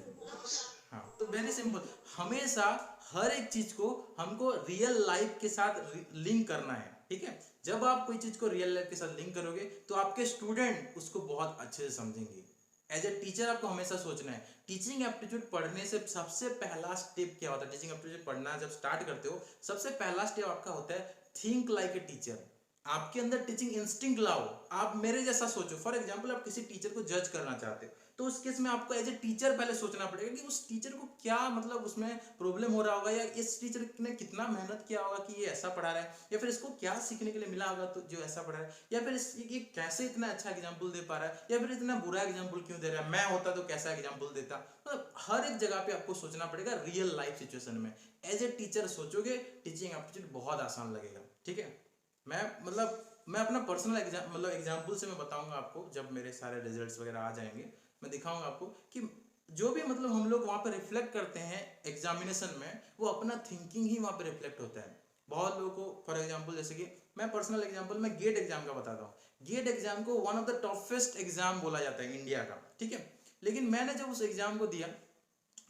हाँ, तो वेरी सिंपल, हमेशा हर एक चीज को हमको रियल लाइफ के साथ लिंक करना है। ठीक है, जब आप कोई चीज को रियल लाइफ के साथ लिंक करोगे तो आपके स्टूडेंट उसको बहुत अच्छे से समझेंगे। एज ए टीचर आपको हमेशा सोचना है, टीचिंग एप्टीट्यूड पढ़ने से सबसे पहला स्टेप क्या होता है, टीचिंग एप्टीट्यूड पढ़ना जब स्टार्ट करते हो सबसे पहला स्टेप आपका होता है थिंक लाइक ए टीचर। आपके अंदर टीचिंग इंस्टिंक्ट लाओ, आप मेरे जैसा सोचो। फॉर एग्जांपल आप किसी टीचर को जज करना चाहते हो तो उस केस में आपको एज ए टीचर पहले सोचना पड़ेगा कि उस टीचर को क्या मतलब उसमें प्रॉब्लम हो रहा होगा, या इस टीचर ने कितना मेहनत किया होगा कि ये ऐसा पढ़ा रहा है, या फिर इसको क्या सीखने के लिए मिला होगा तो जो ऐसा पढ़ा रहा है, या फिर ये कैसे इतना अच्छा एग्जाम्पल दे पा रहा है, या फिर इतना बुरा एग्जाम्पल क्यों दे रहा है, मैं होता तो कैसा एग्जाम्पल देता। मतलब हर एक जगह पे आपको सोचना पड़ेगा रियल लाइफ सिचुएशन में। एज ए टीचर सोचोगे टीचिंग एप्टीट्यूड बहुत आसान लगेगा। ठीक है, मैं अपना पर्सनल एग्जाम्पल से मैं बताऊंगा आपको, जब मेरे सारे रिजल्ट्स वगैरह आ जाएंगे मैं दिखाऊंगा आपको कि जो भी मतलब हम लोग वहाँ पे रिफ्लेक्ट करते हैं एग्जामिनेशन में, वो अपना थिंकिंग ही वहाँ पे रिफ्लेक्ट होता है। बहुत लोगों को फॉर एग्जांपल, जैसे कि मैं पर्सनल एग्जांपल में गेट एग्जाम का बताता हूँ। गेट एग्जाम को one of the toughest exam बोला जाता है इंडिया का। ठीक है, लेकिन मैंने जब उस एग्जाम को दिया,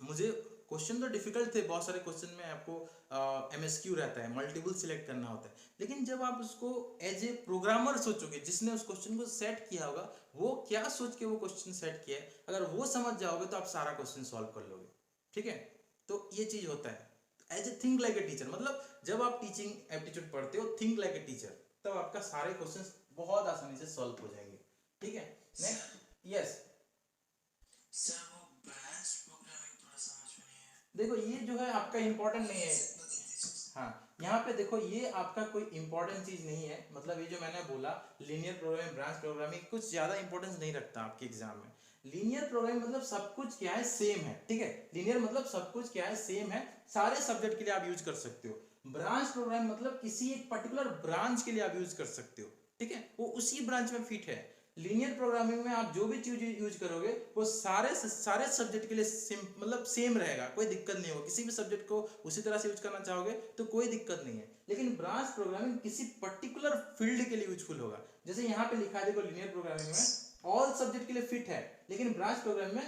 मुझे क्वेश्चन तो डिफिकल्ट थे, बहुत सारे क्वेश्चन में आपको एमएसक्यू रहता है, मल्टीपल सिलेक्ट करना होता है, लेकिन जब आप उसको एज ए प्रोग्रामर सोचोगे, जिसने उस क्वेश्चन को सेट किया होगा वो क्या सोच के वो क्वेश्चन सेट किया है, अगर वो समझ जाओगे तो आप सारा क्वेश्चन सॉल्व कर लोगे। ठीक है, तो ये चीज होता है as a think like a teacher. मतलब जब आप टीचिंग एप्टीट्यूड पढ़ते हो थिंक लाइक ए टीचर, तब आपका सारे क्वेश्चन बहुत आसानी से सॉल्व हो जाएंगे। ठीक है, नेक्स्ट, यस देखो ये जो है आपका इंपॉर्टेंट नहीं है। हाँ, यहाँ पे देखो ये आपका कोई इंपॉर्टेंट चीज नहीं है, मतलब ये जो मैंने बोला लीनियर प्रोग्रामिंग, ब्रांच प्रोग्रामिंग कुछ ज्यादा इंपॉर्टेंस नहीं रखता आपके एग्जाम में। लीनियर प्रोग्रामिंग मतलब सब कुछ क्या है, सेम है, ठीक है। लीनियर मतलब सब कुछ क्या है, सेम है, सारे सब्जेक्ट के लिए आप यूज कर सकते हो। ब्रांच प्रोग्रामिंग मतलब किसी एक पर्टिकुलर ब्रांच के लिए आप यूज कर सकते हो, ठीक है, वो उसी ब्रांच में फिट है। लीनियर प्रोग्रामिंग में आप जो भी चीज यूज करोगे वो सारे सब्जेक्ट के लिए सेम, मतलब सेम रहेगा, कोई दिक्कत नहीं होगा। किसी भी सब्जेक्ट को उसी तरह से यूज करना चाहोगे तो कोई दिक्कत नहीं है। लेकिन ब्रांच प्रोग्रामिंग किसी पर्टिकुलर फील्ड के लिए यूजफुल होगा। जैसे यहाँ पे लिखा है देखो, लीनियर प्रोग्रामिंग में ऑल सब्जेक्ट के लिए फिट है, लेकिन ब्रांच प्रोग्रामिंग में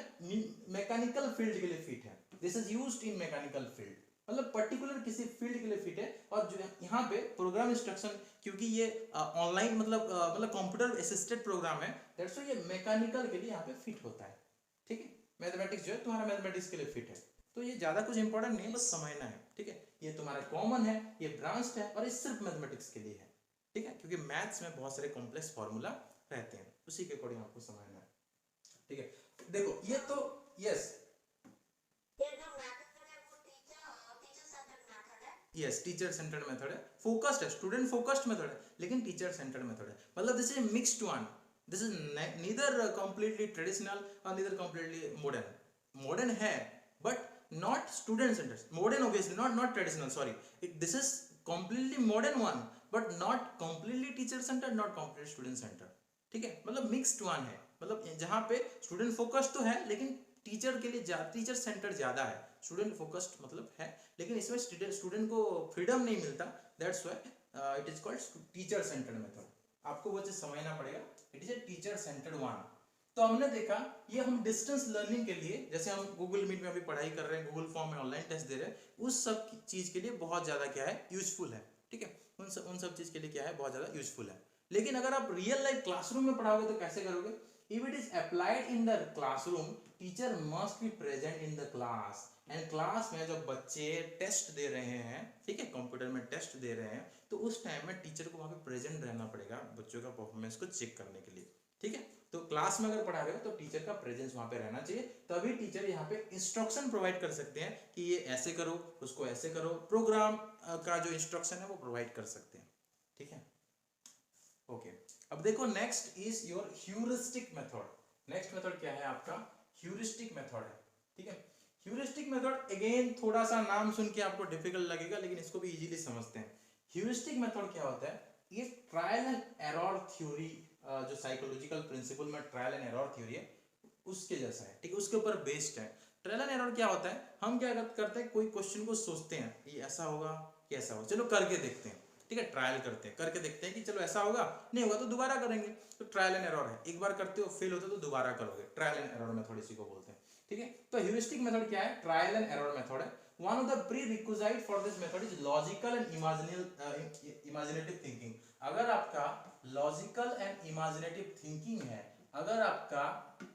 मैकेनिकल फील्ड के लिए फिट है। This is used in mechanical field, मतलब पर्टिकुलर किसी फील्ड के लिए फिट है। और जो यहाँ पे प्रोग्राम इंस्ट्रक्शन, क्योंकि ये ऑनलाइन मतलब कंप्यूटर असिस्टेड प्रोग्राम है, दैट्स व्हाई ये मैकेनिकल के लिए यहाँ पे फिट होता है, ठीक है। मैथमेटिक्स जो है तुम्हारा मैथमेटिक्स के लिए फिट है, तो ये ज्यादा कुछ इंपॉर्टेंट नहीं है, बस समझना है, ठीक है। ये तुम्हारा कॉमन है, ये ब्रांच्ड है, और ये सिर्फ मैथमेटिक्स के लिए है, ठीक है, क्योंकि मैथ्स में बहुत सारे कॉम्प्लेक्स फॉर्मूला रहते हैं, उसी के अकॉर्डिंग आपको समझना है, ठीक है। देखो ये तो yes yes teacher centred method है, फोकस्ड है, स्टूडेंट फोकस्ड मेथड है, लेकिन टीचर सेंटर्ड मेथड है। मतलब this is mixed one, this is neither completely traditional और नीदर कंप्लीटली मॉडर्न। मॉडर्न है but not student centred, modern obviously, not traditional, sorry, this is completely modern one but not completely teacher centred, not completely student centred, ठीक है। मतलब mixed one है, मतलब जहां पे student focused तो है लेकिन टीचर के लिए टीचर सेंटर ज्यादा है। स्टूडेंट फोकस्ड मतलब है, लेकिन इसमें स्टूडेंट को फ्रीडम नहीं मिलता, that's why it is called teacher centred method. आपको वो चीज समझना पड़ेगा, it is a teacher centred one. तो हमने देखा ये हम डिस्टेंस लर्निंग के लिए, जैसे हम गूगल मीट में अभी पढ़ाई कर रहे हैं, गूगल फॉर्म में ऑनलाइन टेस्ट दे रहे हैं, उस सब चीज के लिए बहुत ज्यादा क्या है, यूजफुल है, ठीक है। उन सब चीज के लिए क्या है, बहुत ज्यादा यूजफुल है। लेकिन अगर आप रियल लाइफ क्लासरूम में पढ़ाओगे तो कैसे करोगे? If it is applied in the classroom, teacher must be present in the class. And class में जब बच्चे टेस्ट दे रहे हैं, ठीक है, कंप्यूटर में टेस्ट दे रहे हैं, तो उस टाइम में टीचर को वहां पे प्रेजेंट रहना पड़ेगा बच्चों का परफॉर्मेंस को चेक करने के लिए, ठीक है। तो क्लास में अगर पढ़ा रहे हो तो टीचर का प्रेजेंस वहां पे रहना चाहिए, तभी टीचर यहाँ पे इंस्ट्रक्शन प्रोवाइड कर सकते हैं कि ये ऐसे करो, उसको ऐसे करो, प्रोग्राम का जो इंस्ट्रक्शन है वो प्रोवाइड कर सकते हैं, ठीक है। ओके, अब देखो next is your heuristic method. Next method क्या है आपका? ह्यूरिस्टिक मेथड है, ठीक है। ह्यूरिस्टिक मेथड अगेन थोड़ा सा नाम सुन के आपको डिफिकल्ट लगेगा, लेकिन इसको भी इजीली समझते हैं। ह्यूरिस्टिक मेथड क्या होता है? ये ट्रायल एंड एरर थ्योरी, जो साइकोलॉजिकल प्रिंसिपल में ट्रायल एंड एरर थ्योरी है उसके जैसा है, ठीक है, उसके ऊपर बेस्ड है। ट्रायल एंड एरर क्या होता है? हम क्या करते हैं, कोई क्वेश्चन को सोचते हैं ये ऐसा होगा कि ऐसा होगा, चलो करके देखते हैं, ठीक है, ट्रायल करते हैं, करके देखते हैं कि चलो ऐसा होगा, नहीं होगा तो दोबारा करेंगे, तो ट्रायल एंड एरर है। एक बार करते हो फेल होता है तो दोबारा करोगे, ट्रायल एंड एरर मेथड इसी को बोलते हैं, ठीक है। तो ह्यूरिस्टिक मेथड क्या है? ट्रायल एंड एरर मेथड है। One of the prerequisite for this method is logical and imaginative thinking. अगर आपका लॉजिकल एंड इमेजिनेटिव थिंकिंग है, अगर आपका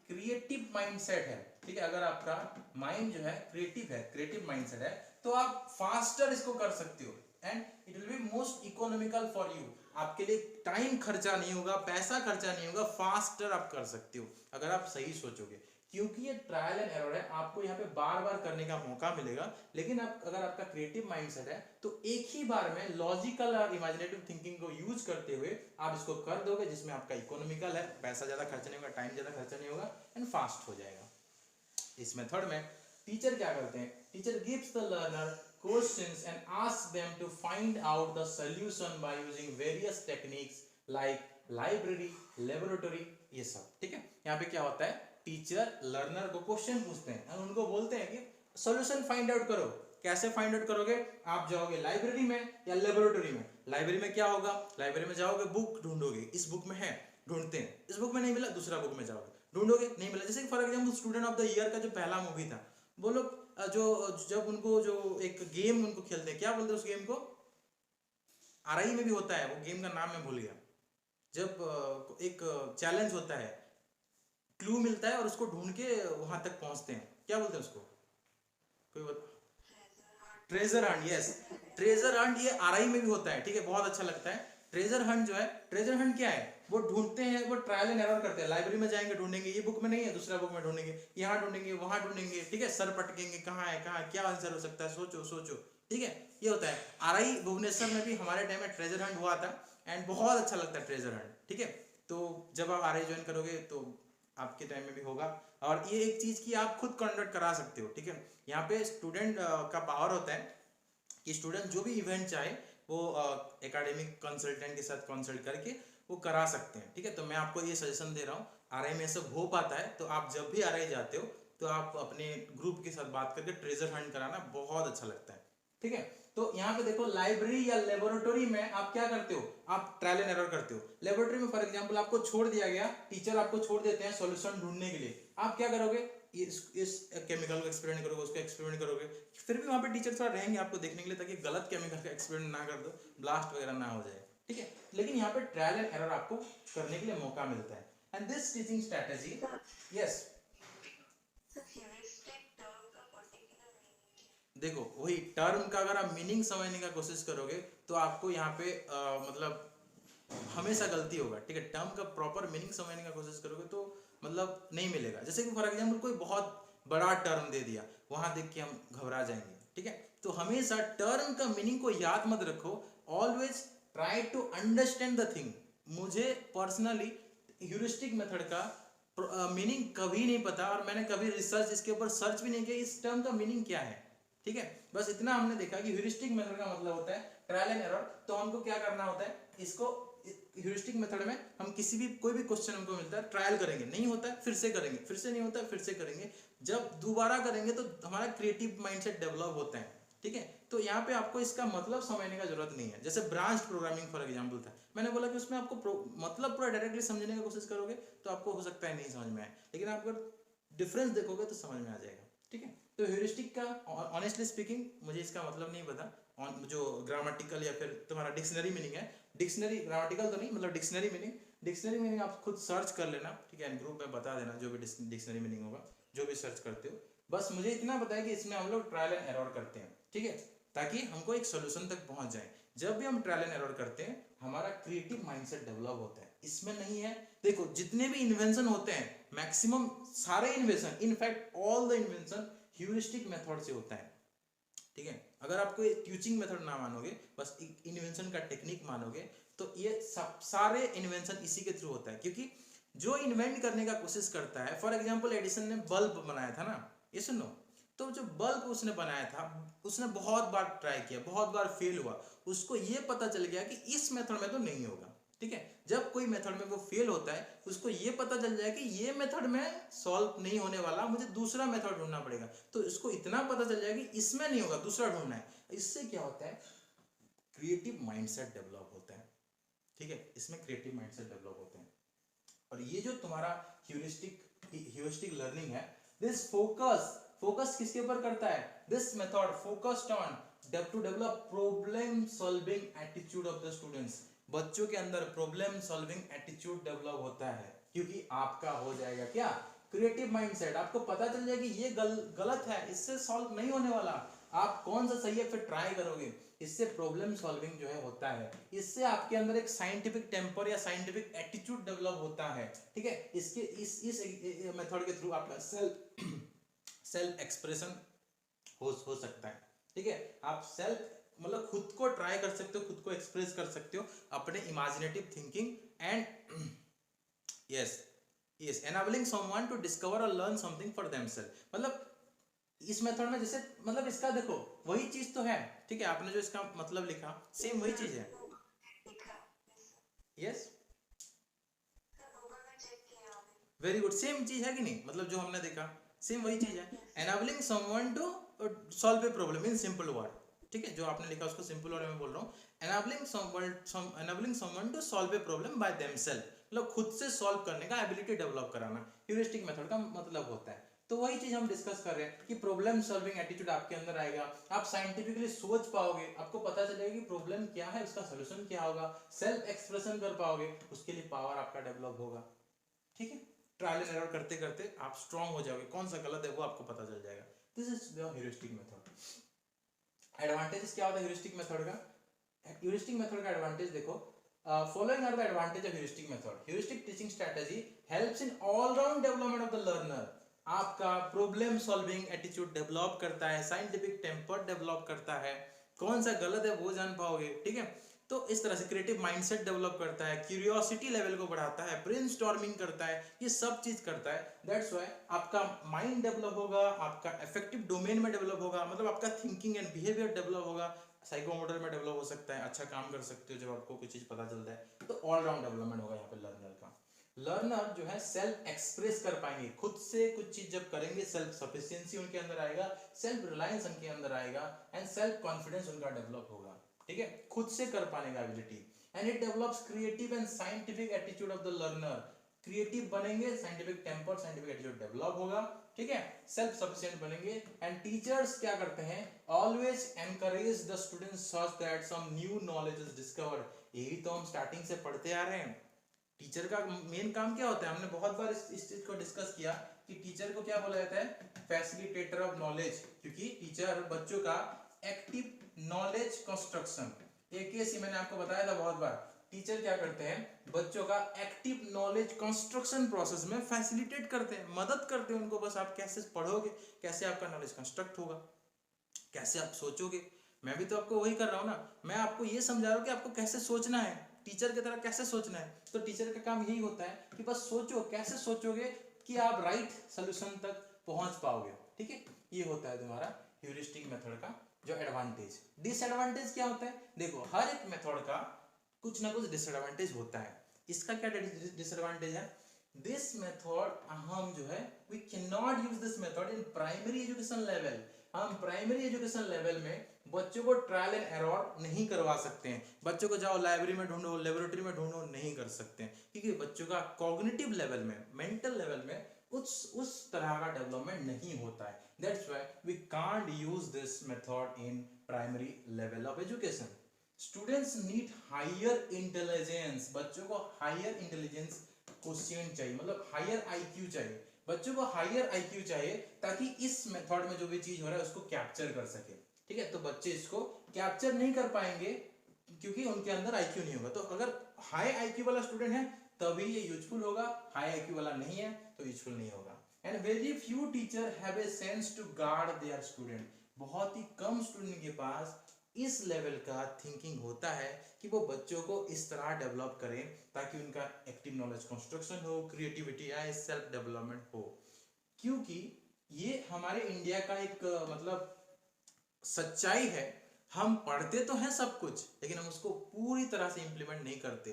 क्रिएटिव माइंडसेट है, ठीक है, अगर आपका माइंड जो है क्रिएटिव है, क्रिएटिव माइंडसेट है, तो आप फास्टर इसको कर सकते हो and it will be most economical for you. आपके लिए टाइम खर्चा नहीं होगा, पैसा खर्चा नहीं होगा, फास्टर आप कर सकते हो अगर आप सही सोचोगे। क्योंकि ये ट्रायल एंड एरर है, आपको यहाँ पे बार बार करने का मौका मिलेगा, लेकिन आप अगर आपका क्रिएटिव माइंडसेट है तो एक ही बार में लॉजिकल और इमेजिनेटिव थिंकिंग को यूज करते हुए आप इसको कर दोगे, जिसमें आपका इकोनॉमिकल है, पैसा ज्यादा खर्चा नहीं होगा, टाइम ज्यादा खर्चा नहीं होगा एंड फास्ट हो जाएगा। इस मेथड में टीचर क्या करते हैं? Teacher gives the learner questions and ask them to find out the solution by using various techniques like library, laboratory, ये सब, ठीक है। यहाँ पे क्या होता है? टीचर लर्नर को क्वेश्चन पूछते हैं और उनको बोलते हैं कि सॉल्यूशन फाइंड आउट करो। कैसे फाइंड आउट करोगे? आप जाओगे लाइब्रेरी में या लेबोरेटरी में। लाइब्रेरी में क्या होगा? लाइब्रेरी में जाओगे, बुक ढूंढोगे, इस बुक में है, ढूंढते हैं, इस बुक में नहीं मिला, दूसरा बुक में जाओगे, ढूंढोगे, नहीं मिला। जैसे for example student of the year का जो पहला मूवी था, वो लोग जो जब उनको जो एक गेम उनको खेलते हैं, क्या बोलते हैं उस गेम को? आरआई में भी होता है, वो गेम का नाम मैं भूल गया। जब एक चैलेंज होता है, क्लू मिलता है और उसको ढूंढ के वहां तक पहुंचते हैं, क्या बोलते हैं उसको? कोई treasure Hunt, yes, treasure Hunt. ये आरआई में भी होता है, ठीक है, बहुत अच्छा लगता है। ट्रेजर हंट जो है, ट्रेजर हंट क्या है? वो ढूंढते हैं, वो ट्रायल एंड एरर करते हैं। लाइब्रेरी में जाएंगे, ढूंढेंगे, ये बुक में नहीं है, दूसरा बुक में ढूंढेंगे, यहाँ ढूंढेंगे, वहां ढूंढेंगे, ठीक है, सर पटकेंगे, कहाँ है, कहाँ क्या आंसर हो सकता है, सोचो सोचो, ठीक है, ये होता है। आरआई भुवनेश्वर में भी हमारे टाइम में ट्रेजर हंट हुआ था, एंड बहुत अच्छा लगता है ट्रेजर हंट, ठीक है। तो जब आप आरआई ज्वाइन करोगे तो आपके टाइम में भी होगा। और ये एक चीज की आप खुद कंडक्ट करा सकते हो, ठीक है। यहाँ पे स्टूडेंट का पावर होता है कि स्टूडेंट जो भी इवेंट चाहे वो एकेडमिक कंसल्टेंट के साथ कंसल्ट करके वो करा सकते हैं, ठीक है। तो मैं आपको ये सजेशन दे रहा हूँ, आरआई में सब हो पाता है, तो आप जब भी आरआई जाते हो तो आप अपने ग्रुप के साथ बात करके ट्रेजर हंट कराना बहुत अच्छा लगता है, ठीक है। तो यहाँ पे देखो, लाइब्रेरी या लेबोरेटरी में आप क्या करते हो, आप ट्रायल एंड एरर करते हो। लेबोरेटरी में फॉर एग्जांपल आपको छोड़ दिया गया, टीचर आपको छोड़ देते हैं सॉल्यूशन ढूंढने के लिए, आप क्या करोगे, इस केमिकल को एक्सपेरिमेंट करोगे, उसको एक्सपेरिमेंट करोगे। फिर भी वहां पे टीचर थोड़ा रहेंगे आपको देखने के लिए, ताकि गलत केमिकल का एक्सपेरिमेंट ना कर दो, ब्लास्ट वगैरह ना हो जाए, ठीक है। लेकिन यहाँ पे ट्रायल एंड एरर आपको करने के लिए मौका मिलता है। And this teaching strategy, yes, देखो वही टर्म का अगर आप मीनिंग समझने का कोशिश करोगे तो आपको यहाँ पे मतलब हमेशा गलती होगा, ठीक है। टर्म का प्रॉपर मीनिंग समझने का कोशिश करोगे तो मतलब नहीं मिलेगा। जैसे कि फॉर एग्जांपल कोई बहुत बड़ा टर्म दे दिया, वहां देख के हम घबरा जाएंगे, ठीक है। तो हमेशा टर्म का मीनिंग को याद मत रखो, always try to understand the thing. मुझे पर्सनली ह्यूरिस्टिक मेथड का मीनिंग कभी नहीं पता, और मैंने कभी रिसर्च इसके ऊपर सर्च भी नहीं किया इस टर्म का मीनिंग क्या है, ठीक है। बस इतना हमने देखा कि ह्यूरिस्टिक मेथड का मतलब होता है ट्रायल एंड एरर। तो हमको क्या करना होता है, इसको ह्यूरिस्टिक मेथड में हम किसी भी कोई भी क्वेश्चन हमको मिलता है, ट्रायल करेंगे, नहीं होता है फिर से करेंगे, फिर से नहीं होता है फिर से करेंगे। जब दोबारा करेंगे तो हमारा क्रिएटिव माइंडसेट डेवलप होता है, ठीक है। तो यहाँ पे आपको इसका मतलब समझने का जरूरत नहीं है। जैसे ब्रांच प्रोग्रामिंग फॉर एग्जांपल था, मैंने बोला कि उसमें आपको मतलब पूरा डायरेक्टली समझने की कोशिश करोगे तो आपको हो सकता है नहीं समझ में आए, लेकिन आप अगर डिफरेंस देखोगे तो समझ में आ जाएगा, ठीक है। तो ह्यूरिस्टिक का ऑनेस्टली स्पीकिंग मुझे इसका मतलब नहीं पता, जो ग्रामेटिकल या फिर तुम्हारा डिक्शनरी मीनिंग है, डिक्शनरी ग्रामेटिकल तो नहीं, मतलब डिक्शनरी मीनिंग, डिक्शनरी मीनिंग आप खुद सर्च कर लेना, ठीक है। ग्रुप में बता देना जो भी डिक्शनरी मीनिंग होगा, जो भी सर्च करते हो। बस मुझे इतना पता है कि इसमें हम लोग ट्रायल एंड एरर करते हैं, ठीक है, ताकि हमको एक सोल्यूशन तक पहुंच जाए। जब भी हम ट्रायल एंड एरर करते हैं हमारा क्रिएटिव माइंडसेट डेवलप होता है। इसमें नहीं है, देखो जितने भी इन्वेंशन होते हैं, मैक्सिमम सारे invention, in fact all the invention heuristic method से होता है, ठीक है। अगर आपको ट्यूचिंग मेथड ना मानोगे, बस इन्वेंशन का टेक्निक मानोगे, तो ये सब सारे इन्वेंशन इसी के थ्रू होता है। क्योंकि जो इन्वेंट करने का कोशिश करता है, फॉर एग्जांपल एडिसन ने बल्ब बनाया था ना, ये सुनो, तो जो बल्ब उसने बनाया था उसने बहुत बार ट्राई किया, बहुत बार फेल हुआ, उसको ये पता चल गया कि इस मेथड में तो नहीं होगा, ठीक है। जब कोई मेथड में वो फेल होता है उसको ये पता चल जाए कि ये मेथड में सॉल्व नहीं होने वाला, मुझे दूसरा मेथड ढूंढना पड़ेगा। तो इसको इतना पता चल जाए कि इसमें नहीं होगा, दूसरा ढूंढना है। इससे क्या होता है, क्रिएटिव माइंडसेट डेवलप होता है, ठीक है। इसमें क्रिएटिव माइंडसेट डेवलप होता है। और ये जो तुम्हारा ह्यूरिस्टिक लर्निंग है, दिस फोकस किसके ऊपर करता है, this method focused on to develop problem solving attitude of the students. बच्चों के अंदर प्रॉब्लम सॉल्विंग एटीट्यूड डेवलप होता है, क्योंकि आपका हो जाएगा क्या, क्रिएटिव माइंडसेट। आपको पता चल जाएगा कि ये गलत है, इससे सॉल्व नहीं होने वाला, आप कौन सा सही है फिर ट्राई करोगे। इससे प्रॉब्लम सॉल्विंग जो है होता है, इससे आपके अंदर एक साइंटिफिक टेम्पर या साइंटिफिक एटीट्यूड डेवलप होता है, ठीक है। इसके इस मेथड के थ्रू आपका सेल्फ एक्सप्रेशन हो सकता है, ठीक है। आप सेल्फ मतलब खुद को ट्राई कर सकते हो, खुद को एक्सप्रेस कर सकते हो अपने imaginative thinking and yes enabling someone to discover और लर्न समथिंग फॉर देमसेल्फ। मतलब इस मेथड में जैसे मतलब इसका देखो वही चीज तो है, ठीक है। आपने जो इसका मतलब लिखा सेम वही चीज है, यस वेरी गुड, सेम चीज है कि नहीं, मतलब जो हमने देखा सेम वही चीज है। Enabling someone to solve a problem in simple word, ठीक है। जो आपने लिखा उसको सिंपल वर्ड में बोल रहा हूँ। Enabling someone to solve a problem by themselves, मतलब खुद से सॉल्व करने का एबिलिटी डेवलप कराना ह्यूरिस्टिक मेथड का मतलब होता है। तो वही चीज हम डिस्कस कर रहे हैं कि प्रॉब्लम सॉल्विंग एटीट्यूड आपके अंदर आएगा, आप साइंटिफिकली सोच पाओगे, आपको पता चलेगा कि प्रॉब्लम क्या है, उसका सॉल्यूशन क्या होगा, सेल्फ एक्सप्रेशन कर पाओगे, उसके लिए पावर आपका डेवलप होगा, ठीक है। ट्रायल एंड एरर करते करते आप स्ट्रांग हो जाओगे, कौन सा गलत है वो आपको पता चल जाएगा। This is the heuristic method. Advantages क्या होता है ह्यूरिस्टिक मेथड का, ह्यूरिस्टिक मेथड का एडवांटेज देखो, following are the advantage of heuristic method. Heuristic teaching strategy helps in all round development of the learner. आपका प्रॉब्लम सॉल्विंग एटीट्यूड डेवलप करता है, scientific temper develop करता है, कौन सा गलत है वो जान पाओगे, ठीक है। तो इस तरह से क्रिएटिव माइंडसेट डेवलप करता है, क्यूरियोसिटी लेवल को बढ़ाता है, ब्रेनस्टॉर्मिंग करता है, ये सब चीज करता है। दैट्स व्हाई आपका माइंड डेवलप होगा, आपका इफेक्टिव डोमेन में डेवलप होगा, मतलब आपका थिंकिंग एंड बिहेवियर डेवलप होगा, साइकोमोटर में डेवलप हो सकता है, अच्छा काम कर सकते हो जब आपको कोई चीज पता चलता है। तो ऑलराउंड डेवलपमेंट होगा यहाँ पे लर्नर का। लर्नर जो है सेल्फ एक्सप्रेस कर पाएंगे, खुद से कुछ चीज जब करेंगे, सेल्फ सफिशिएंसी उनके अंदर आएगा, सेल्फ रिलायंस उनके अंदर आएगा, एंड सेल्फ कॉन्फिडेंस उनका डेवलप होगा, ठीक है, खुद से कर पाने का ability. And it develops creative and scientific attitude of the learner, creative बनेंगे, scientific temper, scientific attitude develop होगा, ठीक है, सेल्फ सफिशिएंट बनेंगे। एंड टीचर्स क्या करते हैं, always encourage the students such that some new knowledge is discovered. यही तो हम स्टार्टिंग से पढ़ते आ रहे हैं। टीचर का मेन काम क्या होता है, हमने बहुत बार इस चीज को डिस्कस किया कि टीचर को क्या बोला जाता है, फैसिलिटेटर ऑफ नॉलेज, क्योंकि टीचर बच्चों का एक्टिव नॉलेज कंस्ट्रक्शन, एक केस ही मैंने आपको बताया था बहुत बार, टीचर क्या करते हैं, बच्चों का एक्टिव नॉलेज कंस्ट्रक्शन प्रोसेस में फैसिलिटेट करते हैं, मदद करते हैं उनको, बस आप कैसे पढ़ोगे, कैसे आपका नॉलेज कंस्ट्रक्ट होगा, कैसे आप सोचोगे। मैं भी तो आपको वही कर रहा हूँ ना, मैं आपको ये समझा रहा हूँ कि आपको कैसे सोचना है, टीचर की तरह कैसे सोचना है। तो टीचर का काम यही होता है कि बस सोचो, कैसे सोचोगे कि आप राइट सोल्यूशन तक पहुंच पाओगे, ठीक है। ये होता है तुम्हारा ह्यूरिस्टिक मेथड का जो एडवांटेज। डिसएडवांटेज क्या होता है, देखो हर एक मेथड का कुछ ना कुछ डिसएडवांटेज होता है। इसका क्या डिसएडवांटेज है, दिस मेथड हम जो है we can not use this method in primary education level. हम प्राइमरी एजुकेशन लेवल में बच्चों को ट्रायल एंड एरर नहीं करवा सकते हैं, बच्चों को जाओ लाइब्रेरी में ढूंढो, लेबोरेटरी में ढूंढो, नहीं कर सकते हैं, क्योंकि बच्चों का कॉग्निटिव लेवल में, मेंटल लेवल में उस तरह का डेवलपमेंट नहीं होता है। That's why we can't use this method in primary level of education. Students need higher intelligence, बच्चों को हायर इंटेलिजेंस क्वेश्चन चाहिए, मतलब हायर आईक्यू चाहिए, बच्चों को हायर आईक्यू चाहिए ताकि इस मेथड में जो भी चीज हो रहा है उसको कैप्चर कर सके, ठीक है। तो बच्चे इसको कैप्चर नहीं कर पाएंगे क्योंकि उनके अंदर आईक्यू नहीं होगा। तो अगर हाई आईक्यू वाला स्टूडेंट है तभी ये यूजफुल होगा, हाई आईक्यू वाला नहीं है तो यूजफुल नहीं होगा। And very few teacher have a sense to guard their student, बहुत ही कम स्टूडेंट के पास इस लेवल का थिंकिंग होता है कि वो बच्चों को इस तरह डेवलप करें ताकि उनका एक्टिव नॉलेज कंस्ट्रक्शन हो, क्रिएटिविटी आए, सेल्फ डेवलपमेंट हो। क्योंकि ये हमारे इंडिया का एक मतलब सच्चाई है, हम पढ़ते तो हैं सब कुछ लेकिन हम उसको पूरी तरह से इंप्लीमेंट नहीं करते।